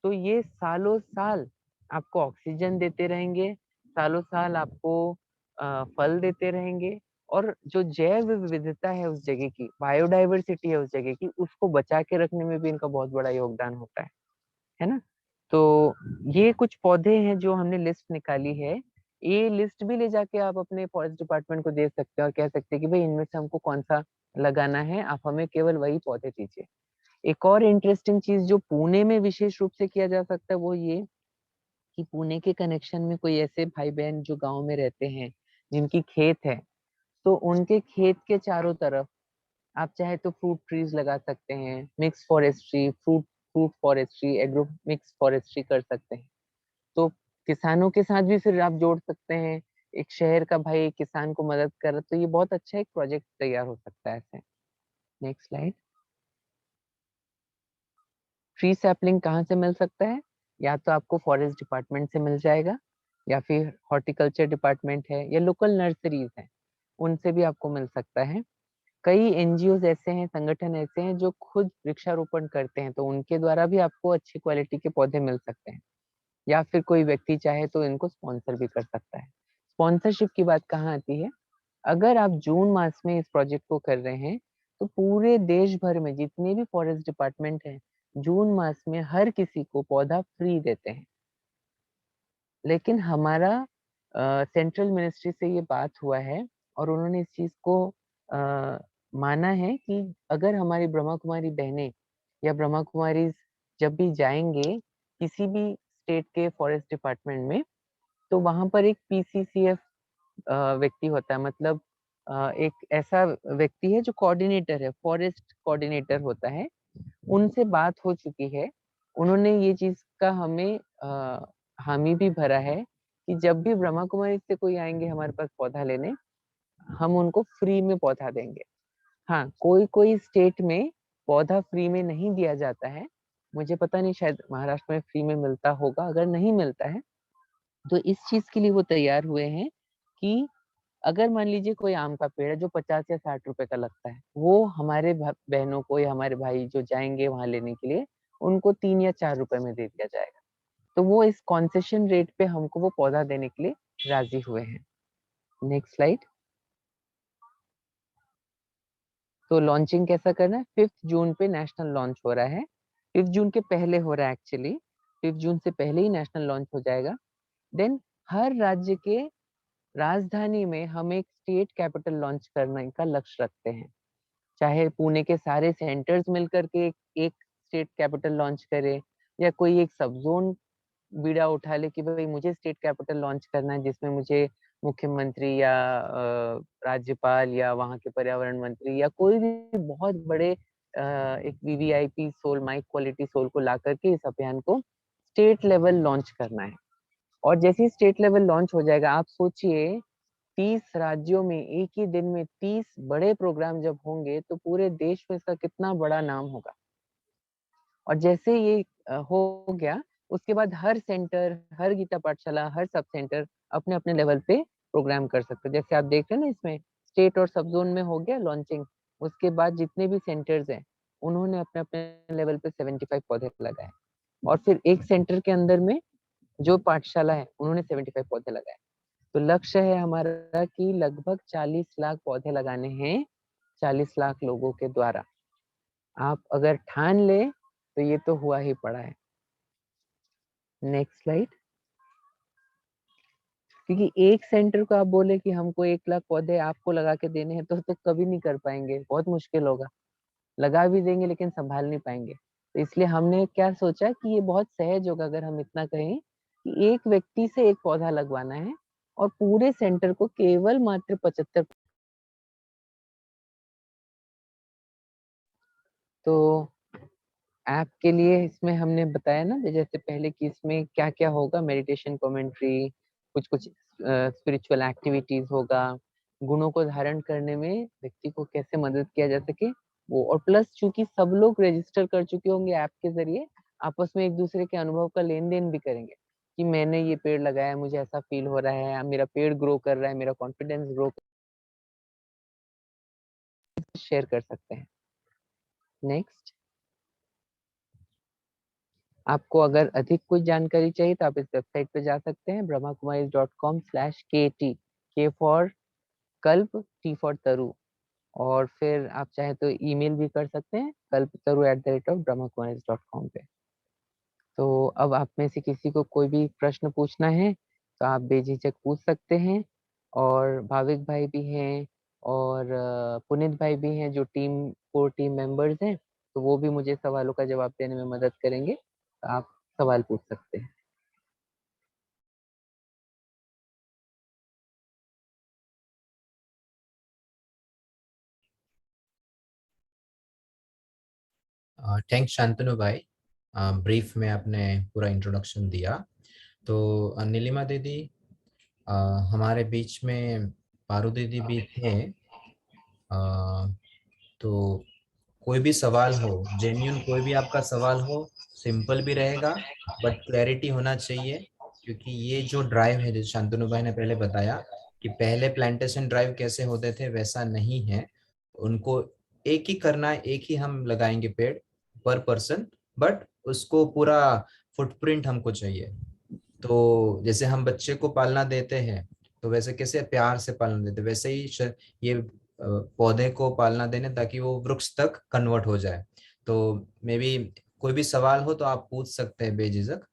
तो ये सालों-साल आपको ऑक्सीजन देते रहेंगे, सालों-साल आपको फल देते रहेंगे और जो जैव विविधता है उस जगह की, बायोडायवर्सिटी है उस जगह की, उसको बचा के रखने में भी इनका बहुत बड़ा योगदान होता है ना? तो ये कुछ पौधे हैं जो हमने लिस्ट निकाली है। ये लिस्ट भी ले जाके आप अपने फॉरेस्ट डिपार्टमेंट को दे सकते हैं और कह सकते हैं कि भई इनमें से हमको कौन-सा लगाना है, आप हमें केवल वही पौधे दीजिए। एक और इंटरेस्टिंग चीज़ जो पुणे में विशेष रूप से किया जा सकता है वो ये कि पुणे के कनेक्शन में कोई ऐसे भाई-बहन जो गाँव में रहते हैं, जिनकी खेत है, तो उनके खेत के चारों तरफ आप चाहे तो फ्रूट ट्रीज़ लगा सकते हैं, mix forestry, fruit fruit forestry, agro mix forestry कर सकते हैं। तो किसानों के साथ भी फिर आप जोड़ सकते हैं। एक शहर का भाई एक किसान को मदद कर रहा है, तो ये बहुत अच्छा एक प्रोजेक्ट तैयार हो सकता है ऐसे। Next slide. ट्री सैपलिंग कहाँ से मिल सकता है? या तो आपको फॉरेस्ट डिपार्टमेंट से मिल जाएगा या फिर हॉर्टिकल्चर डिपार्टमेंट है या लोकल नर्सरीज़ हैं, उनसे भी आपको मिल सकता है। कई एनजीओज़ ऐसे हैं, संगठन ऐसे हैं जो खुद वृक्षारोपण करते हैं, तो उनके द्वारा भी आपको अच्छी क्वालिटी के पौधे मिल सकते हैं। या फिर कोई व्यक्ति चाहे तो इनको स्पॉन्सर भी कर सकता है। स्पॉन्सरशिप की बात कहाँ आती है? अगर आप जून मास में इस प्रोजेक्ट को कर रहे हैं, तो पूरे देश भर में जितने भी फॉरेस्ट डिपार्टमेंट हैं, जून मास में हर किसी को पौधा फ्री देते हैं। लेकिन हमारा सेंट्रल मिनिस्ट्री से ये बात हुआ है और उन्होंने इस चीज़ को माना है कि अगर हमारी ब्रह्मा कुमारी बहनें या ब्रह्मा कुमारीज़ जब भी जाएँगे, किसी भी स्टेट के फॉरेस्ट डिपार्टमेंट में, तो वहाँ पर एक पीसीसीएफ व्यक्ति होता है मतलब एक ऐसा व्यक्ति है जो कोऑर्डिनेटर है, फॉरेस्ट कोऑर्डिनेटर होता है, उनसे बात हो चुकी है, उन्होंने ये चीज का हमें हामी भी भरा है कि जब भी ब्रह्मा कुमारी से कोई आएंगे हमारे पास पौधा लेने, हम उनको फ्री में पौधा देंगे। हाँ, कोई कोई स्टेट में पौधा फ्री में नहीं दिया जाता है, मुझे पता नहीं, शायद महाराष्ट्र में फ्री में मिलता होगा। अगर नहीं मिलता है तो इस चीज के लिए वो तैयार हुए हैं कि अगर मान लीजिए कोई आम का पेड़ है जो 50 या 60 रुपए का लगता है, वो हमारे बहनों को या हमारे भाई जो जाएंगे वहां लेने के लिए, उनको 3 या 4 रुपए में दे दिया जाएगा। तो वो इस कॉन्सेशन रेट पे हमको वो पौधा देने के लिए राजी हुए हैं। Next slide. तो लॉन्चिंग कैसा करना है? 5 जून पे नेशनल लॉन्च हो रहा है। 5 जून के पहले हो रहा है एक्चुअली, 5 जून से पहले ही नेशनल लॉन्च हो जाएगा। देन हर राज्य के राजधानी में हम एक स्टेट कैपिटल लॉन्च करने का लक्ष्य रखते हैं। चाहे पुणे के सारे सेंटर्स मिलकर के एक स्टेट कैपिटल लॉन्च करे, या कोई एक सब जोन बीड़ा उठा ले कि भाई मुझे स्टेट कैपिटल लॉन्च करना है, जिसमें मुझे मुख्यमंत्री या राज्यपाल या वहाँ के पर्यावरण मंत्री या कोई भी बहुत बड़े एक वीवीआईपी सोल, माइक क्वालिटी सोल को ला करके इस अभियान को स्टेट लेवल लॉन्च करना है। और जैसे ही स्टेट लेवल लॉन्च हो जाएगा, आप सोचिए 30 राज्यों में एक ही दिन में 30 बड़े प्रोग्राम जब होंगे, तो पूरे देश में इसका कितना बड़ा नाम होगा। और जैसे ये हो गया, उसके बाद हर सेंटर, हर गीता पाठशाला, हर सब सेंटर अपने अपने लेवल पे प्रोग्राम कर सकते हैं। जैसे आप देख रहे हैं ना, इसमें स्टेट और सब जोन में हो गया लॉन्चिंग। उसके बाद जितने भी सेंटर्स हैं, उन्होंने अपने अपने लेवल पे 75 पौधे लगाए। और फिर एक सेंटर के अंदर में जो पाठशाला है, उन्होंने 75 पौधे लगाए। तो लक्ष्य है हमारा कि लगभग 40 लाख पौधे लगाने हैं 40 लाख लोगों के द्वारा। आप अगर ठान ले तो ये तो हुआ ही पड़ा है। Next slide. क्योंकि एक सेंटर को आप बोले कि हमको 1 लाख पौधे आपको लगा के देने हैं, तो कभी नहीं कर पाएंगे, बहुत मुश्किल होगा। लगा भी देंगे लेकिन संभाल नहीं पाएंगे। तो इसलिए हमने क्या सोचा कि ये बहुत सहज होगा अगर हम इतना कहें कि एक व्यक्ति से एक पौधा लगवाना है, और पूरे सेंटर को केवल मात्र 75। तो ऐप के लिए इसमें हमने बताया ना जैसे पहले कि इसमें क्या क्या होगा, मेडिटेशन, कमेंट्री, कुछ कुछ स्पिरिचुअल एक्टिविटीज होगा, गुणों को धारण करने में व्यक्ति को कैसे मदद किया जा सके वो, और प्लस चूंकि सब लोग रजिस्टर कर चुके होंगे ऐप के जरिए, आपस में एक दूसरे के अनुभव का लेन देन भी करेंगे कि मैंने ये पेड़ लगाया, मुझे ऐसा फील हो रहा है, मेरा पेड़ ग्रो कर रहा है, मेरा कॉन्फिडेंस ग्रो, शेयर कर सकते हैं। नेक्स्ट। आपको अगर अधिक कुछ जानकारी चाहिए तो आप इस वेबसाइट पे जा सकते हैं, brahmakumaris.com/kt, K फॉर कल्प, T फॉर तरु। और फिर आप चाहे तो ईमेल भी कर सकते हैं kalptaru@brahmakumaris.com पे। तो अब आप में से किसी को कोई भी प्रश्न पूछना है तो आप बेझिझक पूछ सकते हैं। और भाविक भाई भी हैं और पुनीत भाई भी हैं जो कोर टीम मेंबर्स हैं, तो वो भी मुझे सवालों का जवाब देने में मदद करेंगे। तो आप सवाल पूछ सकते हैं। थैंक्स शांतनु भाई, ब्रीफ में आपने पूरा इंट्रोडक्शन दिया। तो नीलिमा दीदी, अ, हमारे बीच में पारू दीदी भी थे, तो कोई भी सवाल हो, जेन्यून कोई भी आपका सवाल हो, सिंपल भी रहेगा बट क्लैरिटी होना चाहिए। क्योंकि ये जो ड्राइव है, जैसे शांतनु भाई ने पहले बताया कि पहले प्लांटेशन ड्राइव कैसे होते थे, वैसा नहीं है। उनको एक ही करना है, एक ही हम लगाएंगे पेड़ पर पर्सन, बट उसको पूरा फुटप्रिंट हमको चाहिए। तो जैसे हम बच्चे को पालना देते हैं, तो वैसे कैसे प्यार से पालना देते, वैसे ही ये पौधे को पालना देने, ताकि वो वृक्ष तक कन्वर्ट हो जाए। तो मे बी कोई भी सवाल हो तो आप पूछ सकते हैं बेझिझक।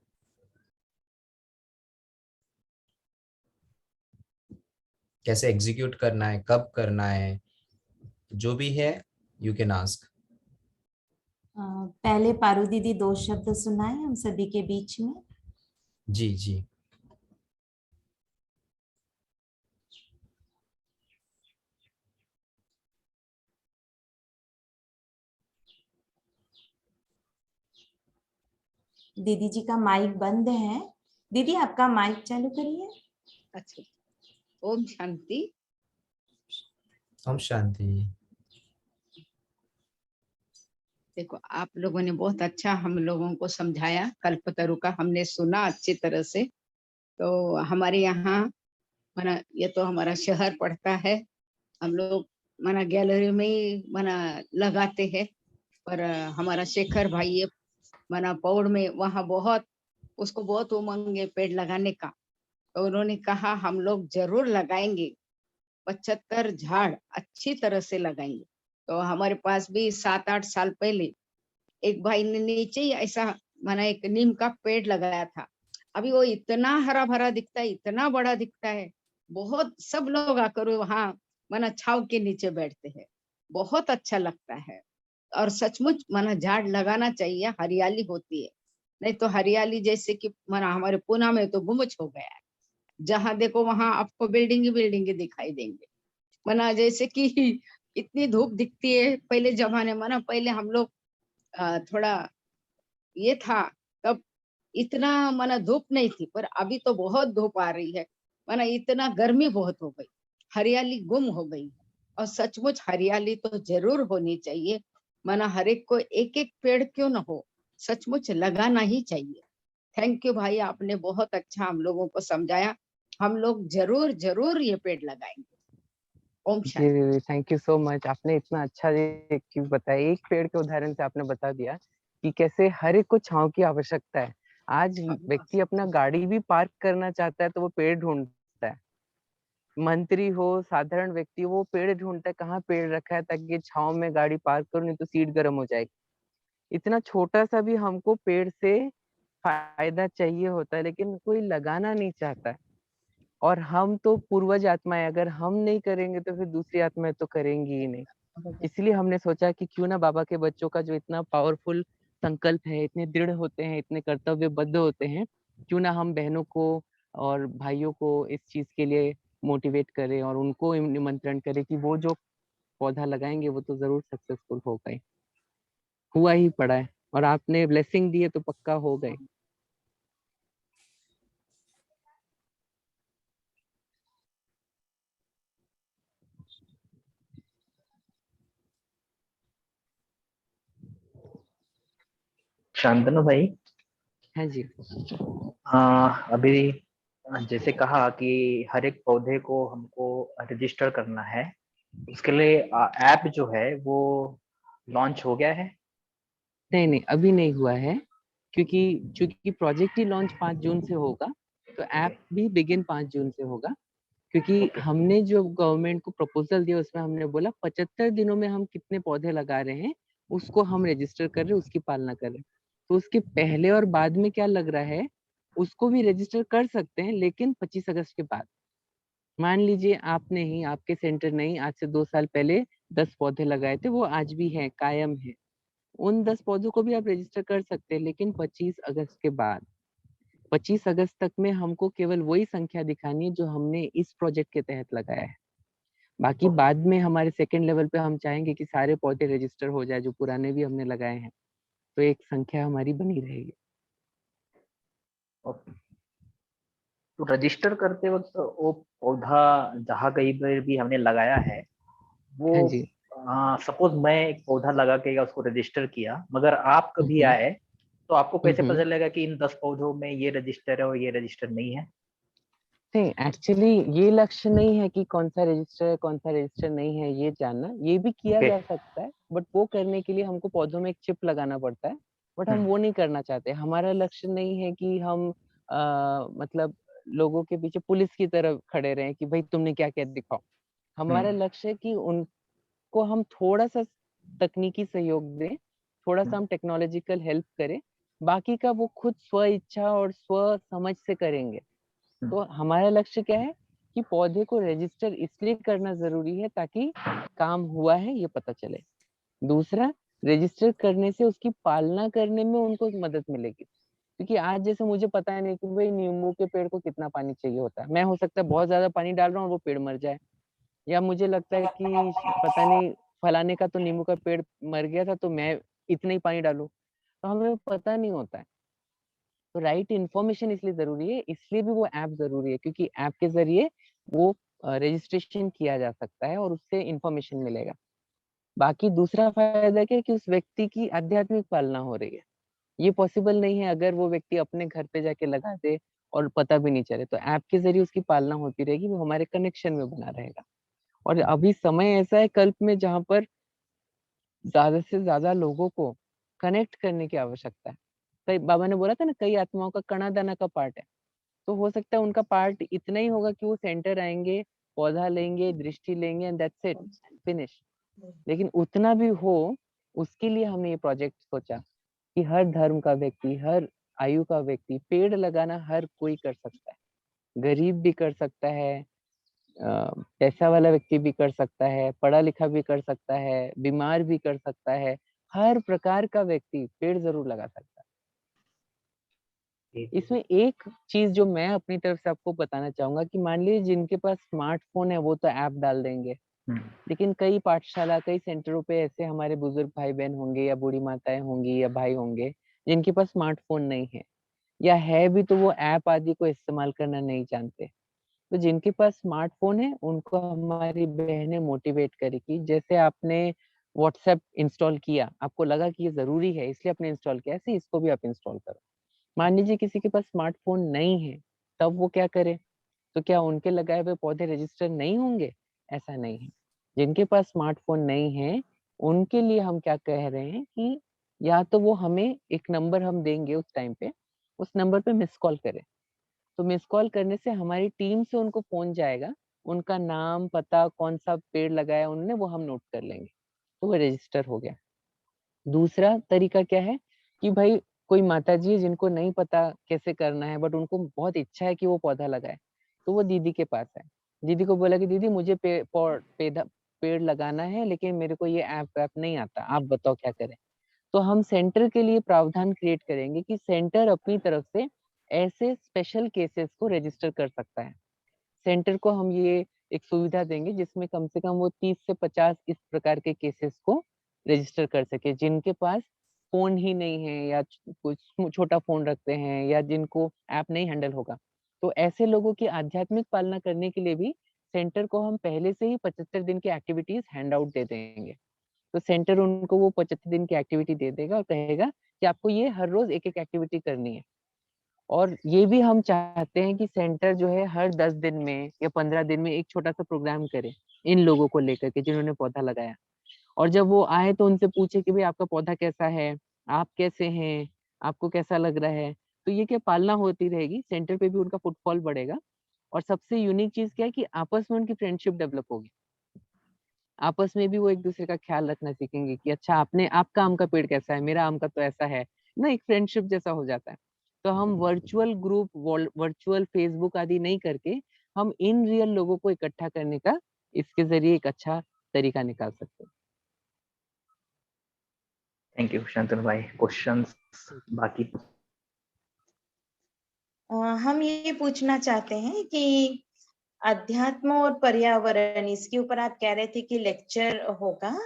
कैसे एग्जीक्यूट करना है, कब करना है, जो भी है, यू कैन आस्क। पहले पारू दीदी 2 शब्द सुनाए हम सभी के बीच में। जी जी। दीदी जी का माइक बंद है। दीदी आपका माइक चालू करिए। अच्छा, ओम शांति। ओम शांति। देखो, आप लोगों ने बहुत अच्छा हम लोगों को समझाया, कल्पतरु का हमने सुना अच्छी तरह से। तो हमारे यहाँ माना ये तो हमारा शहर पड़ता है, हम लोग माना गैलरी में ही माना लगाते हैं। पर हमारा शेखर भाई ये माना पौड़ में वहाँ बहुत उसको बहुत उमंग है पेड़ लगाने का। तो उन्होंने कहा हम लोग जरूर लगाएंगे, 75 झाड़ अच्छी तरह से लगाएंगे। तो हमारे पास भी 7-8 साल पहले एक भाई ने नीचे ही ऐसा माना एक नीम का पेड़ लगाया था। अभी वो इतना हरा भरा दिखता है, इतना बड़ा दिखता है। बहुत सब लोग आकर वहाँ माना छाव के नीचे बैठते हैं, बहुत अच्छा लगता है। और सचमुच माना झाड़ लगाना चाहिए, हरियाली होती है। नहीं तो हरियाली जैसे कि माना हमारे पुणे में तो गुमच हो गया है, जहाँ देखो वहां आपको बिल्डिंग ही बिल्डिंग दिखाई देंगे। माना जैसे कि इतनी धूप दिखती है पहले जमाने में ना, पहले हम लोग थोड़ा ये था तब इतना माना धूप नहीं थी, पर अभी तो बहुत धूप आ रही है। माना इतना गर्मी बहुत हो गई, हरियाली गुम हो गई। और सचमुच हरियाली तो जरूर होनी चाहिए। माना हर एक को एक एक पेड़ क्यों न हो, सचमुच लगाना ही चाहिए। थैंक यू भाई, आपने बहुत अच्छा हम लोगों को समझाया। हम लोग जरूर जरूर ये पेड़ लगाएंगे। ओम जी शांति। दीदी, थैंक यू सो मच। आपने इतना अच्छा ये चीज बताया, एक पेड़ के उदाहरण से आपने बता दिया कि कैसे हर एक को छांव की आवश्यकता है। आज व्यक्ति अपना गाड़ी भी पार्क करना चाहता है तो वो पेड़ ढूंढता है। मंत्री हो, साधारण व्यक्ति हो, वो पेड़ ढूंढता है कहाँ पेड़ रखा है ताकि छांव में गाड़ी पार्क करो, नहीं तो सीट गर्म हो जाएगी। इतना छोटा सा भी हमको पेड़ से फायदा चाहिए होता है, लेकिन कोई लगाना नहीं चाहता है। और हम तो पूर्वज आत्माएं, अगर हम नहीं करेंगे तो फिर दूसरी आत्माएं तो करेंगी ही नहीं। इसलिए हमने सोचा कि क्यों ना बाबा के बच्चों का जो इतना पावरफुल संकल्प है, इतने दृढ़ होते हैं, इतने कर्तव्यबद्ध होते हैं, क्यों ना हम बहनों को और भाइयों को इस चीज के लिए मोटिवेट करें और उनको निमंत्रण करें कि वो जो पौधा लगाएंगे वो तो जरूर सक्सेसफुल होगा ही, हुआ ही पड़ा है। और आपने ब्लेसिंग दी है तो पक्का हो गए। शांतनु भाई, हाँ जी। अभी जैसे कहा कि हर एक पौधे को हमको रजिस्टर करना है, उसके लिए ऐप जो है वो लॉन्च हो गया है। नहीं नहीं, अभी नहीं हुआ है, क्योंकि चूंकि प्रोजेक्ट ही लॉन्च 5 जून से होगा, तो ऐप भी बिगिन 5 जून से होगा। क्योंकि हमने जो गवर्नमेंट को प्रपोजल दिया उसमें हमने बोला 75 दिनों में हम कितने पौधे लगा रहे हैं उसको हम रजिस्टर कर रहे हैं, उसकी पालना कर रहे हैं। तो उसके पहले और बाद में क्या लग रहा है, उसको भी रजिस्टर कर सकते हैं, लेकिन 25 अगस्त के बाद। मान लीजिए आपने ही, आपके सेंटर ने ही आज से 2 साल पहले 10 पौधे लगाए थे, वो आज भी है, कायम है। उन 10 पौधों को भी आप रजिस्टर कर सकते हैं, लेकिन 25 अगस्त के बाद। 25 अगस्त तक में हमको केवल वही संख्या दिखानी है जो हमने इस प्रोजेक्ट के तहत लगाया है। बाकी बाद में हमारे सेकंड लेवल पे हम चाहेंगे कि सारे पौधे रजिस्टर हो जाए जो पुराने भी हमने लगाए हैं, तो एक संख्या हमारी बनी रहेगी। तो रजिस्टर करते वक्त वो पौधा जहाँ कहीं पर भी हमने लगाया है, वो हाँ जी। सपोज मैं एक पौधा लगा के उसको रजिस्टर किया, मगर आप कभी आए तो आपको कैसे पता चलेगा कि इन 10 पौधों में ये रजिस्टर है और ये रजिस्टर नहीं है? नहीं, एक्चुअली ये लक्ष्य नहीं है कि कौन सा रजिस्टर है कौन सा रजिस्टर नहीं है ये जानना, ये भी किया जा सकता है, बट वो करने के लिए हमको पौधों में एक चिप लगाना पड़ता है। बट हम वो नहीं करना चाहते। हमारा लक्ष्य नहीं है कि हम मतलब लोगों के पीछे पुलिस की तरह खड़े रहे कि भाई तुमने क्या क्या दिखाओ। हमारा लक्ष्य है कि उनको हम थोड़ा सा तकनीकी सहयोग दें, थोड़ा सा हम टेक्नोलॉजिकल हेल्प करें, बाकी का वो खुद स्व इच्छा और स्व समझ से करेंगे। तो हमारा लक्ष्य क्या है कि पौधे को रजिस्टर इसलिए करना जरूरी है ताकि काम हुआ है ये पता चले। दूसरा, रजिस्टर करने से उसकी पालना करने में उनको मदद मिलेगी, क्योंकि आज जैसे मुझे पता है नहीं कि भाई नींबू के पेड़ को कितना पानी चाहिए होता है। मैं हो सकता है बहुत ज्यादा पानी डाल रहा हूँ और वो पेड़ मर जाए, या मुझे लगता है कि पता नहीं फलाने का तो नींबू का पेड़ मर गया था तो मैं इतना ही पानी डालूं, तो हमें पता नहीं होता है। तो राइट इन्फॉर्मेशन इसलिए जरूरी है, इसलिए भी वो ऐप जरूरी है, क्योंकि ऐप के जरिए वो रजिस्ट्रेशन किया जा सकता है और उससे इन्फॉर्मेशन मिलेगा। बाकी दूसरा फायदा क्या है कि उस व्यक्ति की आध्यात्मिक पालना हो रही है। ये पॉसिबल नहीं है अगर वो व्यक्ति अपने घर पे जाके लगा दे और पता भी नहीं चले। तो ऐप के जरिए उसकी पालना होती रहेगी, वो हमारे कनेक्शन में बना रहेगा। और अभी समय ऐसा है कल्प में जहाँ पर ज्यादा से ज्यादा लोगों को कनेक्ट करने की आवश्यकता है। कई बाबा ने बोला था ना, कई आत्माओं का कणा दाना का पार्ट है। तो हो सकता है उनका पार्ट इतना ही होगा कि वो सेंटर आएंगे, पौधा लेंगे, दृष्टि लेंगे एंड दैट्स इट, फिनिश। लेकिन उतना भी हो, उसके लिए हमने ये प्रोजेक्ट सोचा कि हर धर्म का व्यक्ति, हर आयु का व्यक्ति, पेड़ लगाना हर कोई कर सकता है। गरीब भी कर सकता है, पैसा वाला व्यक्ति भी कर सकता है, पढ़ा लिखा भी कर सकता है, बीमार भी कर सकता है। हर प्रकार का व्यक्ति पेड़ जरूर लगा सकता है। इसमें एक चीज जो मैं अपनी तरफ से आपको बताना चाहूंगा कि मान लीजिए जिनके पास स्मार्टफोन है वो तो ऐप डाल देंगे, लेकिन कई पाठशाला, कई सेंटरों पे ऐसे हमारे बुजुर्ग भाई बहन होंगे या बूढ़ी माताएं होंगी या भाई होंगे जिनके पास स्मार्टफोन नहीं है, या है भी तो वो ऐप आदि को इस्तेमाल करना नहीं जानते। तो जिनके पास स्मार्टफोन है उनको हमारी बहनें मोटिवेट करेगी। जैसे आपने व्हाट्सएप इंस्टॉल किया, आपको लगा कि ये जरूरी है इसलिए आपने इंस्टॉल किया, ऐसे इसको भी आप इंस्टॉल करो। मान लीजिए किसी के पास स्मार्टफोन नहीं है, तब वो क्या करे? तो क्या उनके लगाए हुए पौधे रजिस्टर नहीं होंगे? ऐसा नहीं है। जिनके पास स्मार्टफोन नहीं है उनके लिए हम क्या कह रहे हैं कि या तो वो हमें एक नंबर हम देंगे उस टाइम पे, उस नंबर पे मिस कॉल करें। तो मिस कॉल करने से हमारी टीम से उनको फोन जाएगा, उनका नाम, पता, कौन सा पेड़ लगाया उन्होंने वो हम नोट कर लेंगे, तो वो रजिस्टर हो गया। दूसरा तरीका क्या है कि भाई कोई माताजी है जिनको नहीं पता कैसे करना है बट उनको बहुत इच्छा है कि वो पौधा लगाए, तो वो दीदी के पास है। दीदी को बोला कि दीदी मुझे पेड़ लगाना है लेकिन मेरे को ये ऐप नहीं आता, आप बताओ क्या करें। तो हम सेंटर के लिए प्रावधान क्रिएट करेंगे कि सेंटर अपनी तरफ से ऐसे स्पेशल केसेस को रजिस्टर कर सकता है। सेंटर को हम ये एक सुविधा देंगे जिसमें कम से कम वो 30 से 50 इस प्रकार के केसेस को रजिस्टर कर सके, जिनके पास फोन ही नहीं है या कुछ छोटा फोन रखते हैं या जिनको ऐप नहीं हैंडल होगा। तो ऐसे लोगों की आध्यात्मिक पालना करने के लिए भी सेंटर को हम पहले से ही 75 दिन की एक्टिविटीज हैंड आउट दे देंगे। तो सेंटर उनको वो 75 दिन की एक्टिविटी दे देगा और कहेगा कि आपको ये हर रोज एक एक एक्टिविटी करनी है। और ये भी हम चाहते हैं कि सेंटर जो है हर 10 दिन में या 15 दिन में एक छोटा सा प्रोग्राम करे इन लोगों को लेकर के जिन्होंने पौधा लगाया। और जब वो आए तो उनसे पूछे कि भाई आपका पौधा कैसा है, आप कैसे हैं, आपको कैसा लग रहा है। तो ये क्या पालना होती रहेगी, सेंटर पे भी उनका फुटफॉल बढ़ेगा। और सबसे यूनिक चीज क्या है कि आपस में उनकी फ्रेंडशिप डेवलप होगी। आपस में भी वो एक दूसरे का ख्याल रखना सीखेंगे कि अच्छा आपने, आपका आम का पेड़ कैसा है, मेरा आम का तो ऐसा है ना, एक फ्रेंडशिप जैसा हो जाता है। तो हम वर्चुअल ग्रुप, वर्चुअल फेसबुक आदि नहीं करके हम इन रियल लोगों को इकट्ठा करने का इसके जरिए एक अच्छा तरीका निकाल सकते हैं। थैंक यू शांतनु भाई। क्वेश्चंस बाकी? हम ये पूछना चाहते हैं कि अध्यात्म और पर्यावरण, इसके ऊपर आप कह रहे थे कि लेक्चर होगा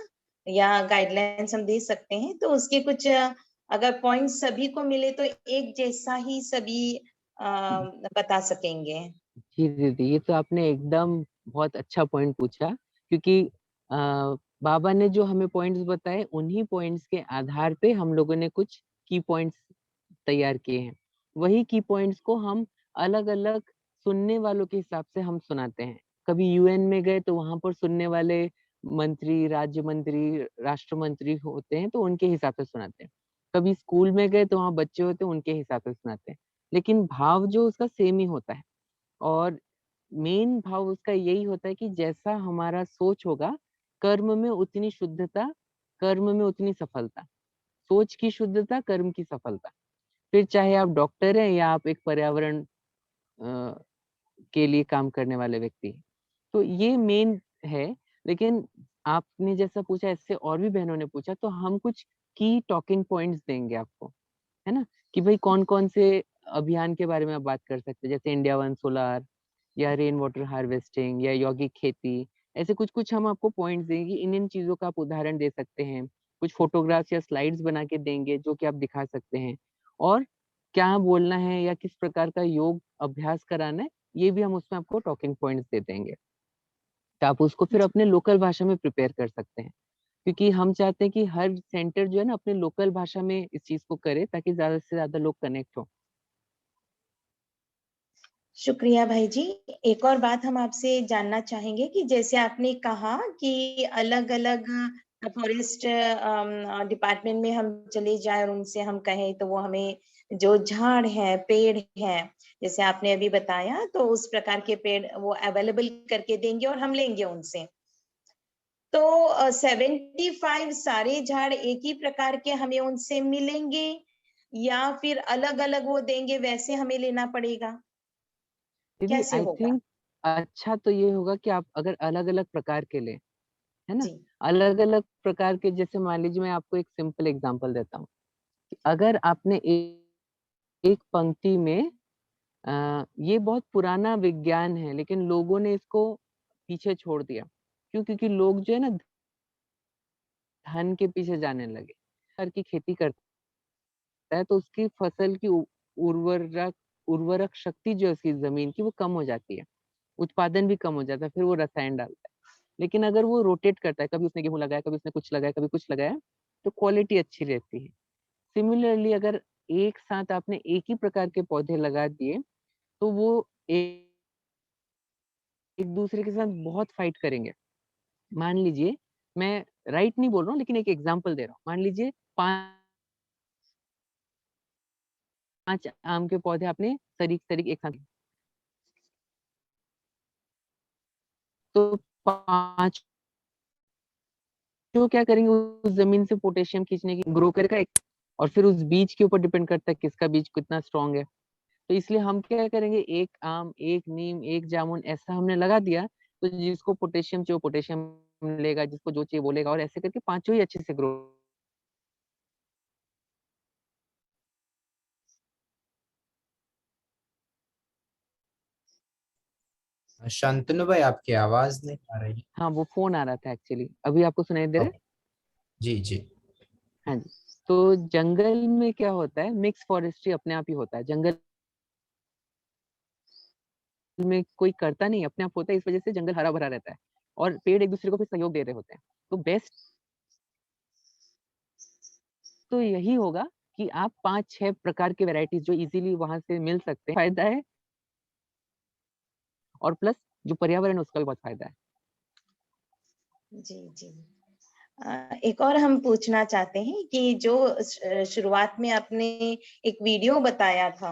या गाइडलाइंस हम दे सकते हैं, तो उसके कुछ अगर पॉइंट सभी को मिले तो एक जैसा ही सभी बता सकेंगे। जी दीदी, ये तो आपने एकदम बहुत अच्छा पॉइंट पूछा, क्योंकि बाबा ने जो हमें पॉइंट्स बताए उन्हीं पॉइंट्स के आधार पे हम लोगों ने कुछ की पॉइंट्स तैयार किए हैं। वही की पॉइंट्स को हम अलग अलग सुनने वालों के हिसाब से हम सुनाते हैं। कभी यूएन में गए तो वहां पर सुनने वाले मंत्री, राज्य मंत्री, राष्ट्र मंत्री होते हैं तो उनके हिसाब से सुनाते हैं। कभी स्कूल में गए तो वहाँ बच्चे होते हैं, उनके हिसाब से सुनाते हैं। लेकिन भाव जो उसका सेम ही होता है। और मेन भाव उसका यही होता है कि जैसा हमारा सोच होगा, कर्म में उतनी शुद्धता, कर्म में उतनी सफलता। सोच की शुद्धता, कर्म की सफलता। फिर चाहे आप डॉक्टर हैं या आप एक पर्यावरण के लिए काम करने वाले व्यक्ति हैं। तो ये मेन है। लेकिन आपने जैसा पूछा, इससे और भी बहनों ने पूछा, तो हम कुछ की टॉकिंग पॉइंट्स देंगे आपको, है ना, कि भाई कौन कौन से अभियान के बारे में आप बात कर सकते हैं, जैसे इंडिया वन सोलार या रेन वाटर हार्वेस्टिंग या यौगिक खेती। ऐसे कुछ कुछ हम आपको पॉइंट्स देंगे, इन इन चीजों का आप उदाहरण दे सकते हैं। कुछ फोटोग्राफ्स या स्लाइड्स बना के देंगे जो कि आप दिखा सकते हैं। और क्या बोलना है या किस प्रकार का योग अभ्यास कराना है, ये भी हम उसमें आपको टॉकिंग पॉइंट्स दे देंगे। तो आप उसको फिर अपने लोकल भाषा में प्रिपेयर कर सकते हैं, क्योंकि हम चाहते हैं कि हर सेंटर जो है ना अपने लोकल भाषा में इस चीज को करे, ताकि ज्यादा से ज्यादा लोग कनेक्ट हो। शुक्रिया भाई जी। एक और बात हम आपसे जानना चाहेंगे कि जैसे आपने कहा कि अलग अलग फॉरेस्ट डिपार्टमेंट में हम चले जाए और उनसे हम कहें तो वो हमें जो झाड़ है, पेड़ है, जैसे आपने अभी बताया, तो उस प्रकार के पेड़ वो अवेलेबल करके देंगे और हम लेंगे उनसे। तो 75 सारे झाड़ एक ही प्रकार के हमें उनसे मिलेंगे या फिर अलग अलग वो देंगे, वैसे हमें लेना पड़ेगा? दीदी कैसे आई होगा? थिंक अच्छा तो ये होगा कि आप अगर अलग अलग प्रकार के लें, है ना, जी अलग अलग प्रकार के, जैसे मान लीजिए मैं आपको एक सिंपल एग्जांपल देता हूँ। अगर आपने एक पंक्ति में ये बहुत पुराना विज्ञान है, लेकिन लोगों ने इसको पीछे छोड़ दिया। क्यों? क्योंकि लोग जो है ना धन के पीछे जाने लगे। हर की खेती करता है तो उसकी फसल की उर्वरक उर्वरक शक्ति जो है उसकी जमीन की वो कम हो जाती है, उत्पादन भी कम हो जाता है, फिर वो रसायन डालता है। लेकिन अगर वो रोटेट करता है, कभी उसने गेहूं लगाया, कभी उसने कुछ लगाया, कभी कुछ लगाया, तो क्वालिटी अच्छी रहती है। सिमिलरली अगर एक साथ आपने एक ही प्रकार के पौधे लगा दिए, तो वो एक दूसरे के साथ बहुत फाइट करेंगे। मान लीजिए, मैं राइट नहीं बोल रहा हूँ, लेकिन एक एग्जांपल दे रहा हूँ। मान लीजिए 5 आम के पौधे आपने सरीख एक साथ, तो 5 क्या करेंगे, उस जमीन से पोटेशियम खींचने की ग्रो करेगा एक, और फिर उस बीज के ऊपर डिपेंड करता है किसका बीज कितना स्ट्रांग है। तो इसलिए हम क्या करेंगे, एक आम, एक नीम, एक जामुन ऐसा हमने लगा दिया, तो जिसको पोटेशियम चाहिए वो पोटेशियम लेगा, जिसको जो चाहिए वो लेगा, और ऐसे करके पांचों ही अच्छे से ग्रो। शांतनु भाई, आपकी आवाज नहीं आ रही। हाँ, वो फोन आ रहा था एक्चुअली। अभी आपको सुनाई दे रहा है? ओके, जी जी। हाँ जी। तो जंगल में क्या होता है, मिक्स फॉरेस्ट्री अपने आप ही होता है। जंगल में कोई करता नहीं, अपने आप होता है, इस वजह से जंगल हरा भरा रहता है और पेड़ एक दूसरे को फिर सहयोग दे रहे होते हैं। तो बेस्ट तो यही होगा कि आप 5-6 प्रकार के वैरायटीज जो इजीली वहां से मिल सकते हैं, फायदा है, और प्लस जो पर्यावरण है उसका भी बहुत फायदा है। जी जी। एक और हम पूछना चाहते हैं कि जो शुरुआत में आपने एक वीडियो बताया था,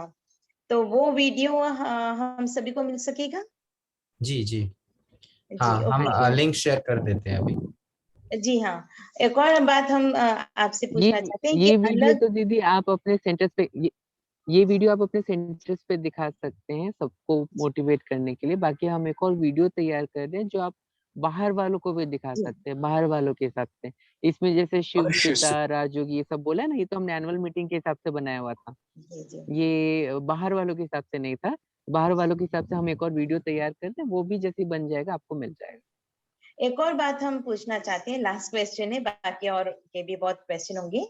तो वो वीडियो हम सभी को मिल सकेगा? जी जी। हाँ, जी हम ओके। लिंक शेयर कर देते हैं अभी। जी हाँ। एक और बात हम आपसे ये पूछना चाहते हैं कि ये वीडियो अलग। तो दीदी आप अपने सेंटर्स पे ये वीडियो आप अपने सेंटर्स पे दिखा सकते हैं सबको मोटिवेट करने के लिए। बाकी हम एक और वीडियो तैयार कर रहे हैं जो आप बाहर वालों को भी दिखा जी सकते हैं, बाहर वालों के हिसाब से। इसमें जैसे शिव अवश्य पिता राजयोग ये सब बोला है ना, ये तो हमने एनुअल मीटिंग के हिसाब से बनाया हुआ था। जी जी। ये बाहर वालों के हिसाब से नहीं था। बाहर वालों के हिसाब से हम एक और वीडियो तैयार करते हैं, वो भी जैसे ही बन जाएगा आपको मिल जाएगा। एक और बात हम पूछना चाहते हैं, लास्ट क्वेश्चन है, बाकी और के भी बहुत क्वेश्चन होंगे।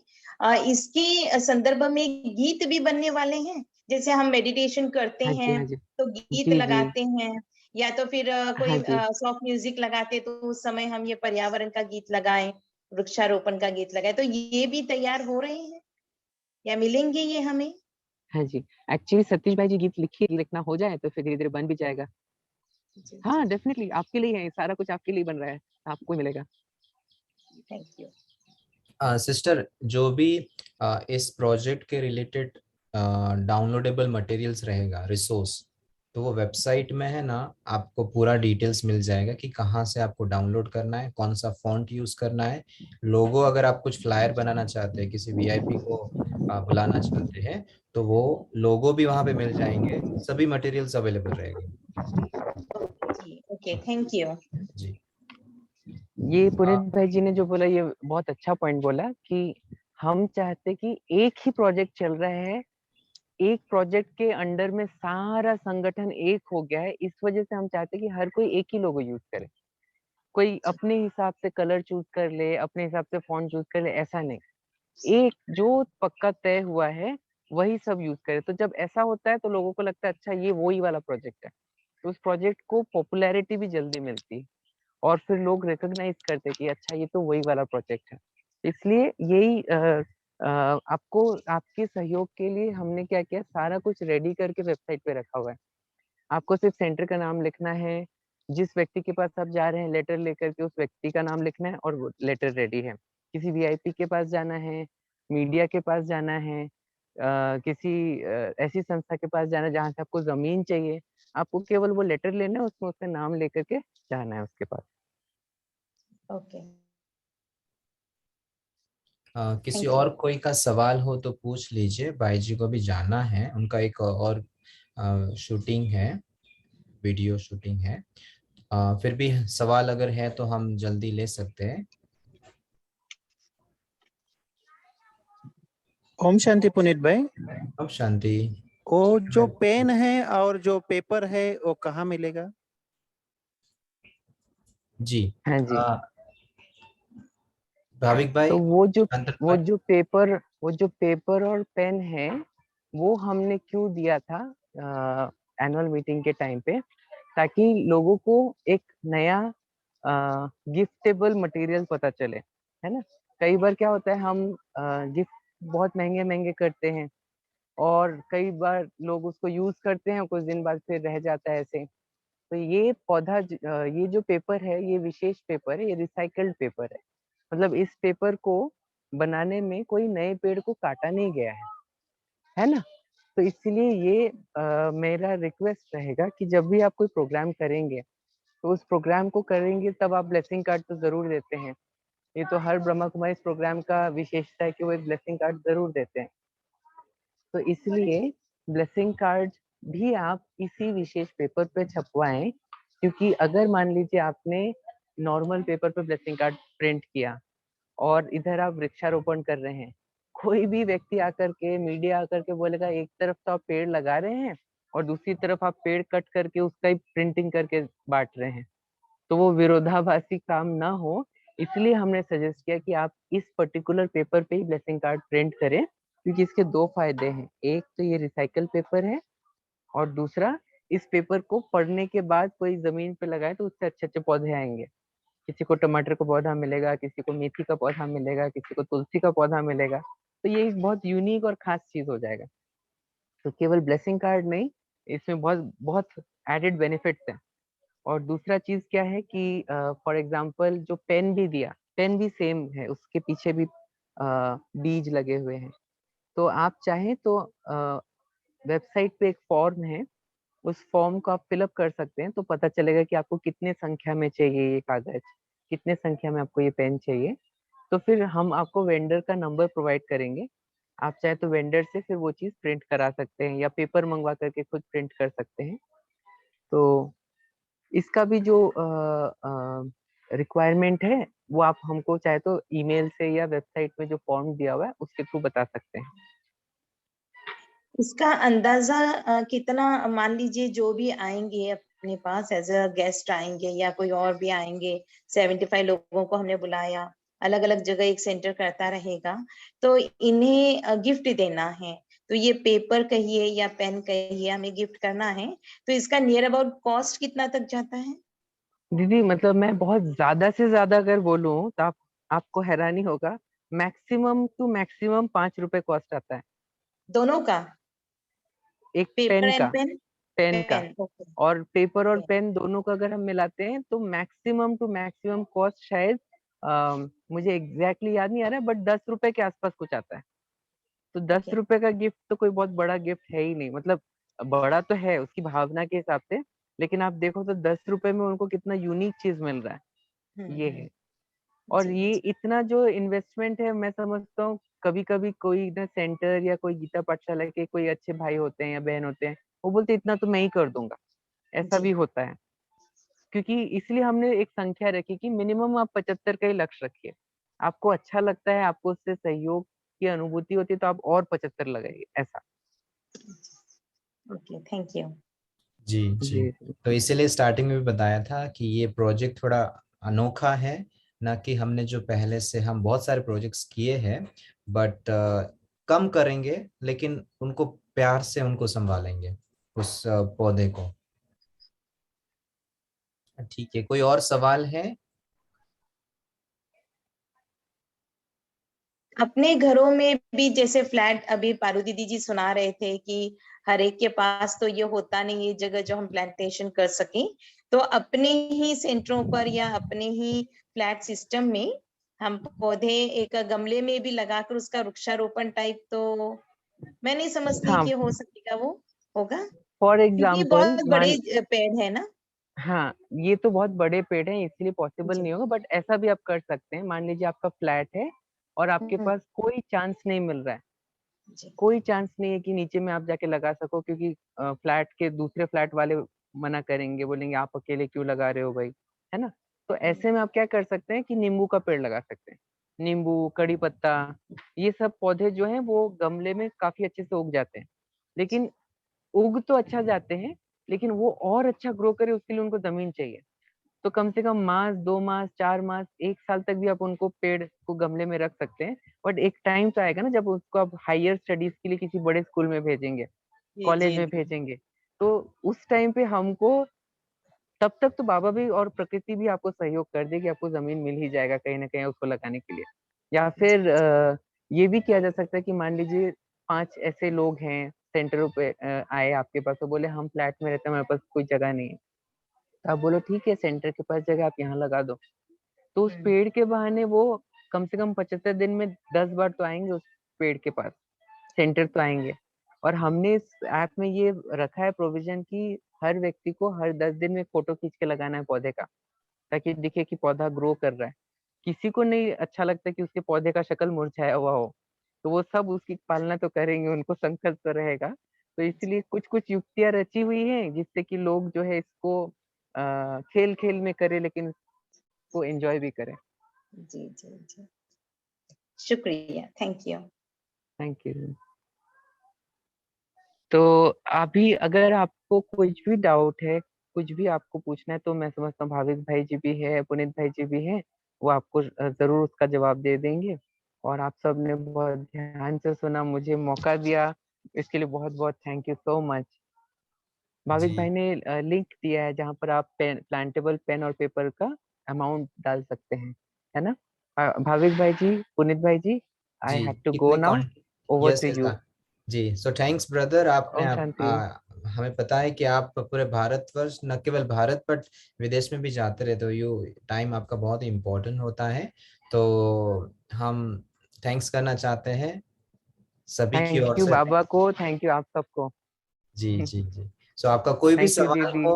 इसके संदर्भ में गीत भी बनने वाले हैं, जैसे हम मेडिटेशन करते हाँ जी, हैं हाँ जी। तो गीत जी, जी। लगाते हैं, या तो फिर हाँ कोई जी। सॉफ्ट म्यूजिक लगाते हैं, तो उस समय हम ये पर्यावरण का गीत लगाएं, वृक्षारोपण का गीत लगाएं, तो ये भी तैयार हो रहे हैं या मिलेंगे ये हमें? हाँ जी। एक्चुअली सतीश भाई जी गीत लिखना हो जाए तो फिर धीरे-धीरे बन भी जाएगा। जी जी। हाँ, डेफिनिटली आपके लिए है, सारा कुछ आपके लिए बन रहा है, आपको ही मिलेगा। Thank you. सिस्टर, जो भी इस प्रोजेक्ट के रिलेटेड डाउनलोडेबल मटेरियल्स रहेगा, रिसोर्स, तो वो वेबसाइट में है ना, आपको पूरा डिटेल्स मिल जाएगा कि कहाँ से आपको डाउनलोड करना है, कौन सा फॉन्ट यूज करना है। लोगो, अगर आप कुछ फ्लायर बनाना चाहते हैं, किसी वीआईपी को बुलाना चाहते हैं, तो वो लोगो भी वहाँ पे मिल जाएंगे। सभी मटेरियल्स अवेलेबल रहेंगे। जी ओके, थैंक यू। जी। ये पुनीत भाई जी ने जो बोला ये बहुत अच्छा पॉइंट बोला कि हम चाहते कि एक ही प्रोजेक्ट चल रहा है, एक प्रोजेक्ट के अंडर में सारा संगठन एक हो गया है, इस वजह से हम चाहते कि हर कोई एक ही लोगो यूज करे। कोई अपने हिसाब से कलर चूज कर ले, अपने हिसाब से फॉन्ट चूज कर ले, ऐसा नहीं। एक जो पक्का तय हुआ है वही सब यूज करें। तो जब ऐसा होता है तो लोगों को लगता है अच्छा ये वही वाला प्रोजेक्ट है, तो उस प्रोजेक्ट को पॉपुलैरिटी भी जल्दी मिलती है और फिर लोग रिकॉग्नाइज करते हैं कि अच्छा ये तो वही वाला प्रोजेक्ट है। इसलिए यही आपको आपके सहयोग के लिए हमने क्या किया, सारा कुछ रेडी करके वेबसाइट पे रखा हुआ है। आपको सिर्फ सेंटर का नाम लिखना है, जिस व्यक्ति के पास आप जा रहे हैं लेटर लेकर के उस व्यक्ति का नाम लिखना है और वो लेटर रेडी है। किसी वीआईपी के पास जाना है, मीडिया के पास जाना है, किसी ऐसी संस्था के पास जाना है जहाँ से आपको जमीन चाहिए, आपको केवल वो लेटर लेना है, उसमें उसका नाम लेकर के जाना है उसके पास। ओके, किसी Thank you. और कोई का सवाल हो तो पूछ लीजिए, भाई जी को भी जाना है, उनका एक और शूटिंग है, वीडियो शूटिंग है। फिर भी सवाल अगर है तो हम जल्दी ले सकते हैं। ओम शांति पुनीत भाई। अब शांति। वो जो पेन है और जो पेपर है वो कहाँ मिलेगा? जी हाँ जी। भाविक भाई, तो वो अंतर भाई। जो पेपर और पेन है वो हमने क्यों दिया था एनुअल मीटिंग के टाइम पे, ताकि लोगों को एक नया गिफ्टेबल मटेरियल पता चले, है ना। कई बार क्या होता है हम गिफ्ट बहुत महंगे महंगे करते हैं और कई बार लोग उसको यूज करते हैं और कुछ दिन बाद फिर रह जाता है ऐसे। तो ये पौधा ये जो पेपर है ये विशेष पेपर है, ये रिसाइकल्ड पेपर है। मतलब इस पेपर को बनाने में कोई नए पेड़ को काटा नहीं गया है ना। तो इसलिए ये मेरा रिक्वेस्ट रहेगा कि जब भी आप कोई प्रोग्राम करेंगे तो उस प्रोग्राम को करेंगे तब आप ब्लेसिंग कार्ड तो जरूर देते हैं। ये तो हर ब्रह्मा कुमारी इस प्रोग्राम का विशेषता है कि वो एक ब्लेसिंग कार्ड जरूर देते हैं। तो इसलिए ब्लेसिंग कार्ड भी आप इसी विशेष पेपर पे छपवाएं, क्योंकि अगर मान लीजिए आपने नॉर्मल पेपर पे ब्लेसिंग कार्ड प्रिंट किया और इधर आप वृक्षारोपण कर रहे हैं, कोई भी व्यक्ति आकर के, मीडिया आकर के बोलेगा एक तरफ तो आप पेड़ लगा रहे हैं और दूसरी तरफ आप पेड़ कट करके उसका ही प्रिंटिंग करके बांट रहे हैं, तो वो विरोधाभासी काम ना हो, इसलिए हमने सजेस्ट किया कि आप इस पर्टिकुलर पेपर पे ही ब्लेसिंग कार्ड प्रिंट करें। क्योंकि इसके दो फायदे हैं, एक तो ये रिसाइकल पेपर है और दूसरा इस पेपर को पढ़ने के बाद कोई जमीन पे लगाए तो उससे अच्छे अच्छे पौधे आएंगे। किसी को टमाटर का पौधा मिलेगा, किसी को मेथी का पौधा मिलेगा, किसी को तुलसी का पौधा मिलेगा। तो ये एक बहुत यूनिक और खास चीज हो जाएगा। तो केवल ब्लेसिंग कार्ड नहीं, इसमें बहुत बहुत एडेड बेनिफिट्स हैं। और दूसरा चीज क्या है कि फॉर एग्जांपल जो पेन भी दिया, पेन भी सेम है, उसके पीछे भी बीज लगे हुए हैं। तो आप चाहें तो वेबसाइट पे एक फॉर्म है, उस फॉर्म को आप फिलअप कर सकते हैं, तो पता चलेगा कि आपको कितने संख्या में चाहिए ये कागज, कितने संख्या में आपको ये पेन चाहिए। तो फिर हम आपको वेंडर का नंबर प्रोवाइड करेंगे, आप चाहे तो वेंडर से फिर वो चीज प्रिंट करा सकते हैं या पेपर मंगवा करके खुद प्रिंट कर सकते हैं। तो इसका भी जो रिक्वायरमेंट है वो आप हमको चाहे तो ईमेल से या वेबसाइट में जो फॉर्म दिया हुआ है उसके थ्रू बता सकते हैं। इसका अंदाजा कितना, मान लीजिए जो भी आएंगे अपने पास एज अ गेस्ट आएंगे या कोई और भी आएंगे, 75 लोगों को हमने बुलाया, अलग अलग जगह एक सेंटर करता रहेगा, तो इन्हें गिफ्ट देना है, तो ये पेपर कहिए या पेन कहिए हमें गिफ्ट करना है, तो इसका नियर अबाउट कॉस्ट कितना तक जाता है? दीदी मतलब मैं बहुत ज्यादा से ज्यादा अगर बोलूं तो आपको हैरानी होगा, मैक्सिमम टू मैक्सिमम 5 रुपए कॉस्ट आता है दोनों का, एक पेपर पेन एंड का, पेन? पेन का। Pen, okay. और पेपर और पेन दोनों का अगर हम मिलाते हैं तो मैक्सिमम टू मैक्सिमम कॉस्ट शायद मुझे एग्जैक्टली याद नहीं आ रहा है, बट 10 रुपए के आसपास कुछ आता है। तो 10 रुपए का गिफ्ट तो कोई बहुत बड़ा गिफ्ट है ही नहीं, मतलब बड़ा तो है उसकी भावना के हिसाब से, लेकिन आप देखो तो 10 रुपए में उनको कितना यूनिक चीज मिल रहा है, ये है। और ये इतना जो इन्वेस्टमेंट है, मैं समझता हूँ कभी कभी कोई ना सेंटर या कोई गीता पाठशाला के कोई अच्छे भाई होते हैं या बहन होते हैं, वो बोलते इतना तो मैं ही कर दूंगा, ऐसा भी होता है। क्योंकि इसलिए हमने एक संख्या रखी कि मिनिमम आप 75 का ही लक्ष्य रखिए। आपको अच्छा लगता है, आपको उससे सहयोग की अनुभूति होती है तो आप और 75 लगाइए, ऐसा। Okay, thank you. जी जी, तो इसीलिए स्टार्टिंग में भी बताया था कि ये प्रोजेक्ट थोड़ा अनोखा है, ना कि हमने जो पहले से हम बहुत सारे प्रोजेक्ट्स किए हैं, बट कम करेंगे, लेकिन उनको प्यार से उनको संभालेंगे उस पौधे को। ठीक है, कोई और सवाल है? अपने घरों में भी जैसे फ्लैट, अभी पारू दीदी जी सुना रहे थे कि हर एक के पास तो ये होता नहीं है जगह जो हम प्लांटेशन कर सकें, तो अपने ही सेंटरों पर या अपने ही फ्लैट सिस्टम में हम पौधे एक गमले में भी लगाकर उसका वृक्षारोपण टाइप, तो मैं नहीं समझती हाँ, कि हो सकेगा, वो होगा फॉर क्योंकि ये एग्जाम्पल बहुत बड़े पेड़ है ना। हाँ, ये तो बहुत बड़े पेड़ हैं, इसलिए पॉसिबल जी। नहीं होगा, बट ऐसा भी आप कर सकते हैं। मान लीजिए आपका फ्लैट है और आपके पास कोई चांस नहीं मिल रहा है, जी। कोई चांस नहीं है कि नीचे में आप जाके लगा सको, क्योंकि फ्लैट के दूसरे फ्लैट वाले मना करेंगे, बोलेंगे आप अकेले क्यों लगा रहे हो भाई, है ना। तो ऐसे में आप क्या कर सकते हैं कि नींबू का पेड़ लगा सकते हैं। नींबू, कड़ी पत्ता, ये सब पौधे जो हैं वो गमले में काफी अच्छे से उग जाते हैं। लेकिन उग तो अच्छा जाते हैं, लेकिन वो और अच्छा ग्रो करे उसके लिए उनको जमीन चाहिए। तो कम से कम मास, 2 मास, 4 मास, 1 साल तक भी आप उनको पेड़ को गमले में रख सकते हैं। बट एक टाइम तो आएगा ना जब उसको आप हायर स्टडीज के लिए किसी बड़े स्कूल में भेजेंगे, जी कॉलेज जी में जी। भेजेंगे, तो उस टाइम पे हमको, तब तक तो बाबा भी और प्रकृति भी आपको सहयोग कर देगी, आपको जमीन मिल ही जाएगा कहीं ना कहीं उसको लगाने के लिए। या फिर ये भी किया जा सकता है कि मान लीजिए 5 ऐसे लोग हैं सेंटरों पे आए आपके पास, तो बोले हम फ्लैट में रहते हैं, हमारे पास कोई जगह नहीं है। तो आप बोलो ठीक है, सेंटर के पास जगह, आप यहाँ लगा दो। तो उस पेड़ के बहाने वो कम से कम 75 दिन में 10 बार तो आएंगे उस पेड़ के पास, सेंटर तो आएंगे। और हमने इस ऐप में ये रखा है प्रोविजन कि हर व्यक्ति को हर 10 दिन में फोटो खींच के लगाना है पौधे का, ताकि दिखे कि पौधा ग्रो कर रहा है। किसी को नहीं अच्छा लगता कि उसके पौधे का शक्ल मुरझाया हुआ हो, तो वो सब उसकी पालना तो करेंगे, उनको संकल्प तो रहेगा। तो इसलिए कुछ कुछ युक्तियां रची हुई हैं जिससे कि लोग जो है इसको खेल खेल में करे, लेकिन इसको एंजॉय भी करें। जी जी जी, शुक्रिया, थैंक यू। Thank you. तो अभी अगर आपको कुछ भी डाउट है, कुछ भी आपको पूछना है, तो मैं समझता हूँ भाविक भाई जी भी है, पुनीत भाई जी भी है, वो आपको जरूर उसका जवाब दे देंगे। और आप सब ने बहुत ध्यान से सुना, मुझे मौका दिया, इसके लिए बहुत बहुत thank you so much. Bhavik ji भाई ने लिंक दिया है जहाँ पर आप प्लांटेबल पेन और पेपर का अमाउंट डाल सकते हैं, है ना। भाविक भाई जी, पुनीत भाई जी, आई जी, हैव टू गो कितने now, over yes to yes you. जी, सो थैंक्स ब्रदर, आपने ओम शांति। हमें पता है कि आप पूरे भारतवर्ष, न केवल भारत बट विदेश में भी जाते रहते हो। टाइम आपका बहुत इम्पोर्टेंट होता है, तो हम थैंक्स करना चाहते हैं सभी की थैंक ओर यू से। बाबा को, थैंक यू आप सबको। जी जी जी। सो आपका कोई भी थैंक यू सवाल दीदी। हो,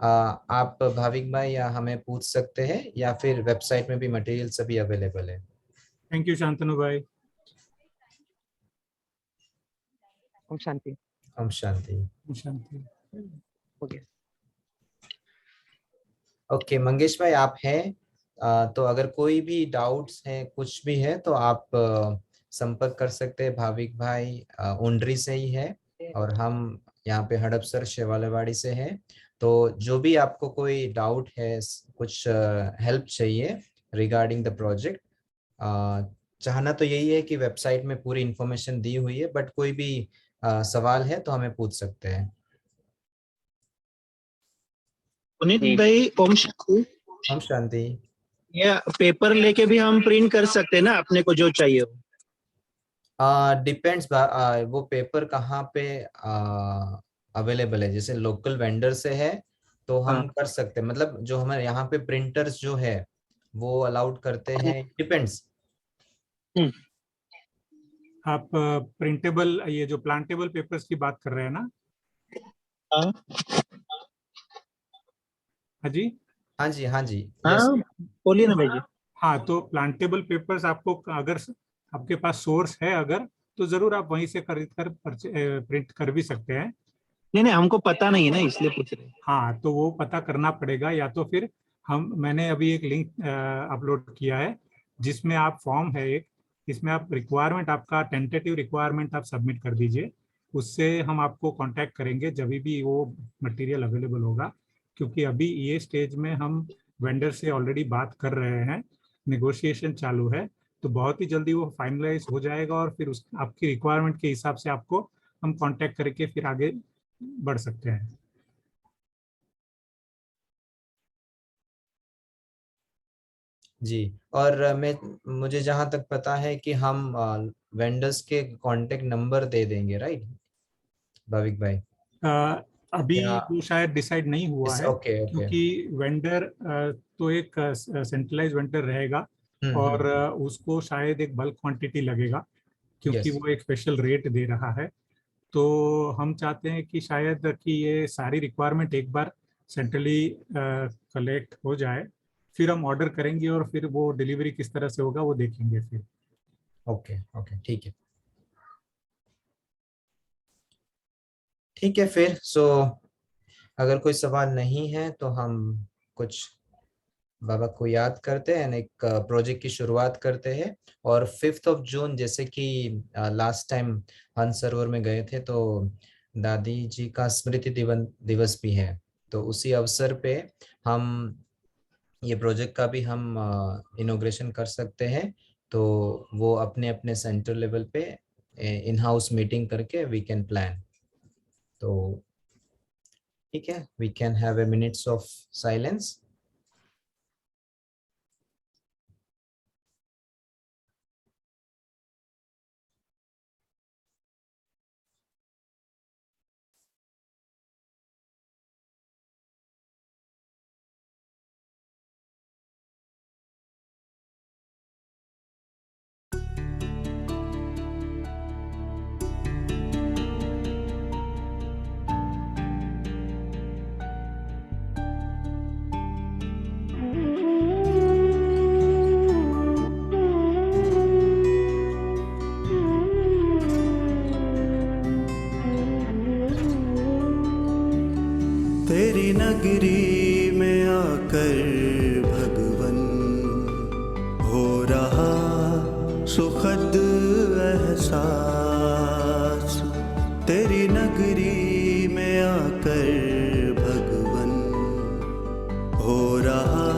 आप भाविक भाई या हमें पूछ सकते हैं, या फिर वेबसाइट में भी मटेरियल सभी अवेलेबल है। थैंक यू शांतनु भाई। ओम शांति। ओम शांति। शांति। हो गया। ओके मंगेश भाई, आप हैं, तो अगर कोई भी डाउट्स हैं, कुछ भी है, तो आप संपर्क कर सकते हैं। भाविक भाई उंडरी से ही है, और हम यहाँ पे हड़पसर शेवालेवाड़ी से हैं। तो जो भी आपको कोई डाउट है, कुछ हेल्प चाहिए रिगार्डिंग द प्रोजेक्ट, चाहना तो यही है कि वेबसाइट में पूरी इंफॉर्मेशन दी हुई है, बट कोई भी सवाल है तो हमें पूछ सकते हैं। पुनीत जी भाई, ओम शांति। ओम शांति। या पेपर लेके भी हम प्रिंट कर सकते हैं ना, अपने को जो चाहिए हो। डिपेंड्स, वो पेपर कहाँ पे अवेलेबल है। जैसे लोकल वेंडर से है तो हाँ। हम कर सकते हैं, मतलब जो हमारे यहाँ पे प्रिंटर्स जो है वो अलाउड करते हैं, डिपेंड्स। हम्म। आप प्रिंटेबल, ये जो प्लांटेबल पेपर्स की बात कर रहे हैं ना। हाँ हाँ जी। हाँ जी, हाँ जी, यस। हाँ, बोलिए ना भाई जी। हाँ, तो प्लांटेबल पेपर्स आपको, अगर आपके पास सोर्स है अगर, तो जरूर आप वहीं से खरीद कर प्रिंट कर भी सकते हैं। नहीं नहीं, हमको पता नहीं है ना, इसलिए पूछ रहे हैं। हाँ, तो वो पता करना पड़ेगा, या तो फिर मैंने अभी एक लिंक अपलोड किया है जिसमें आप फॉर्म है एक, इसमें आप रिक्वायरमेंट, आपका टेंटेटिव रिक्वायरमेंट आप सबमिट कर दीजिए। उससे हम आपको कांटेक्ट करेंगे जब भी वो मटेरियल अवेलेबल होगा, क्योंकि अभी ये स्टेज में हम वेंडर से ऑलरेडी बात कर रहे हैं, नेगोशिएशन चालू है। तो बहुत ही जल्दी वो फाइनलाइज हो जाएगा और फिर उस आपकी रिक्वायरमेंट के हिसाब से आपको हम कांटेक्ट करके फिर आगे बढ़ सकते हैं। जी, और मुझे जहां तक पता है कि हम वेंडर्स के कांटेक्ट नंबर दे देंगे, राइट भाविक भाई? अभी या वो शायद डिसाइड नहीं हुआ है, ओके ओके। क्योंकि वेंडर तो एक सेंट्रलाइज वेंडर रहेगा और उसको शायद एक बल्क क्वांटिटी लगेगा, क्योंकि यस वो एक स्पेशल रेट दे रहा है। तो हम चाहते हैं कि शायद कि ये सारी रिक्वायरमेंट एक बार सेंट्रली कलेक्ट हो जाए, फिर हम ऑर्डर करेंगे और फिर वो डिलीवरी किस तरह से होगा वो देखेंगे फिर। ओके ओके, ठीक है ठीक है। फिर अगर कोई सवाल नहीं है तो हम कुछ बाबा को याद करते हैं, एक प्रोजेक्ट की शुरुआत करते हैं। और 5 जून, जैसे कि लास्ट टाइम हंस सरोवर में गए थे, तो दादी जी का स्मृति दिवस भी है, तो उसी अवसर पे हम ये प्रोजेक्ट का भी हम इनॉग्रेशन कर सकते हैं। तो वो अपने अपने सेंटर लेवल पे इन हाउस मीटिंग करके वी कैन प्लान। तो ठीक है, we can have a minutes of silence. तेरी नगरी में आकर भगवन हो रहा सुखद एहसास। तेरी नगरी में आकर भगवन हो रहा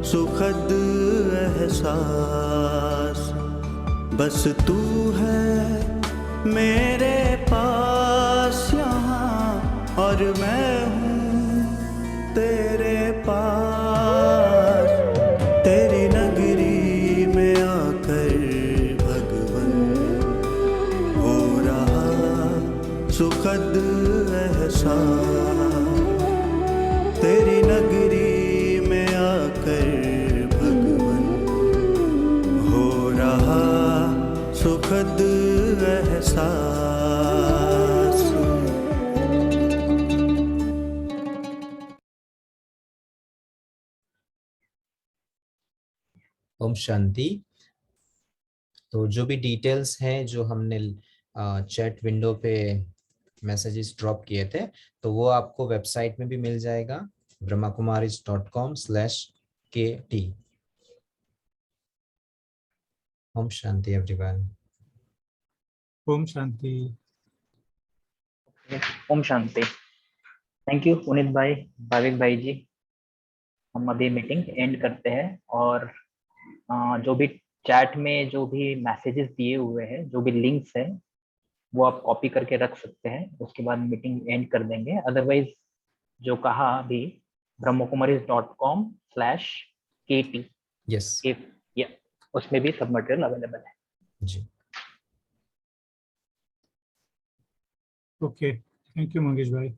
सुखद एहसास। बस तू है मेरे पास यहाँ और मैं हूँ तेरे पास। तेरी नगरी में आकर भगवन हो रहा सुखद एहसास। तेरी नगरी में आकर भगवन हो रहा सुखद एहसास। ओम शांति। तो जो भी डिटेल्स हैं जो हमने चैट विंडो पे मैसेजेस ड्रॉप किए थे, तो वो आपको वेबसाइट में भी मिल जाएगा, brahmakumaris.com/kt। Om Shanti everyone. Om Shanti. Om Shanti. Thank you Puneet भाई, भाविक भाई जी। हम अभी मीटिंग एंड करते हैं और जो भी चैट में जो भी मैसेजेस दिए हुए हैं, जो भी लिंक्स हैं, वो आप कॉपी करके रख सकते हैं। उसके बाद मीटिंग एंड कर देंगे। अदरवाइज जो कहा अभी brahmakumaris.com/kt, यस उसमें भी सब मटेरियल अवेलेबल है जी। ओके, थैंक यू मंगेश भाई।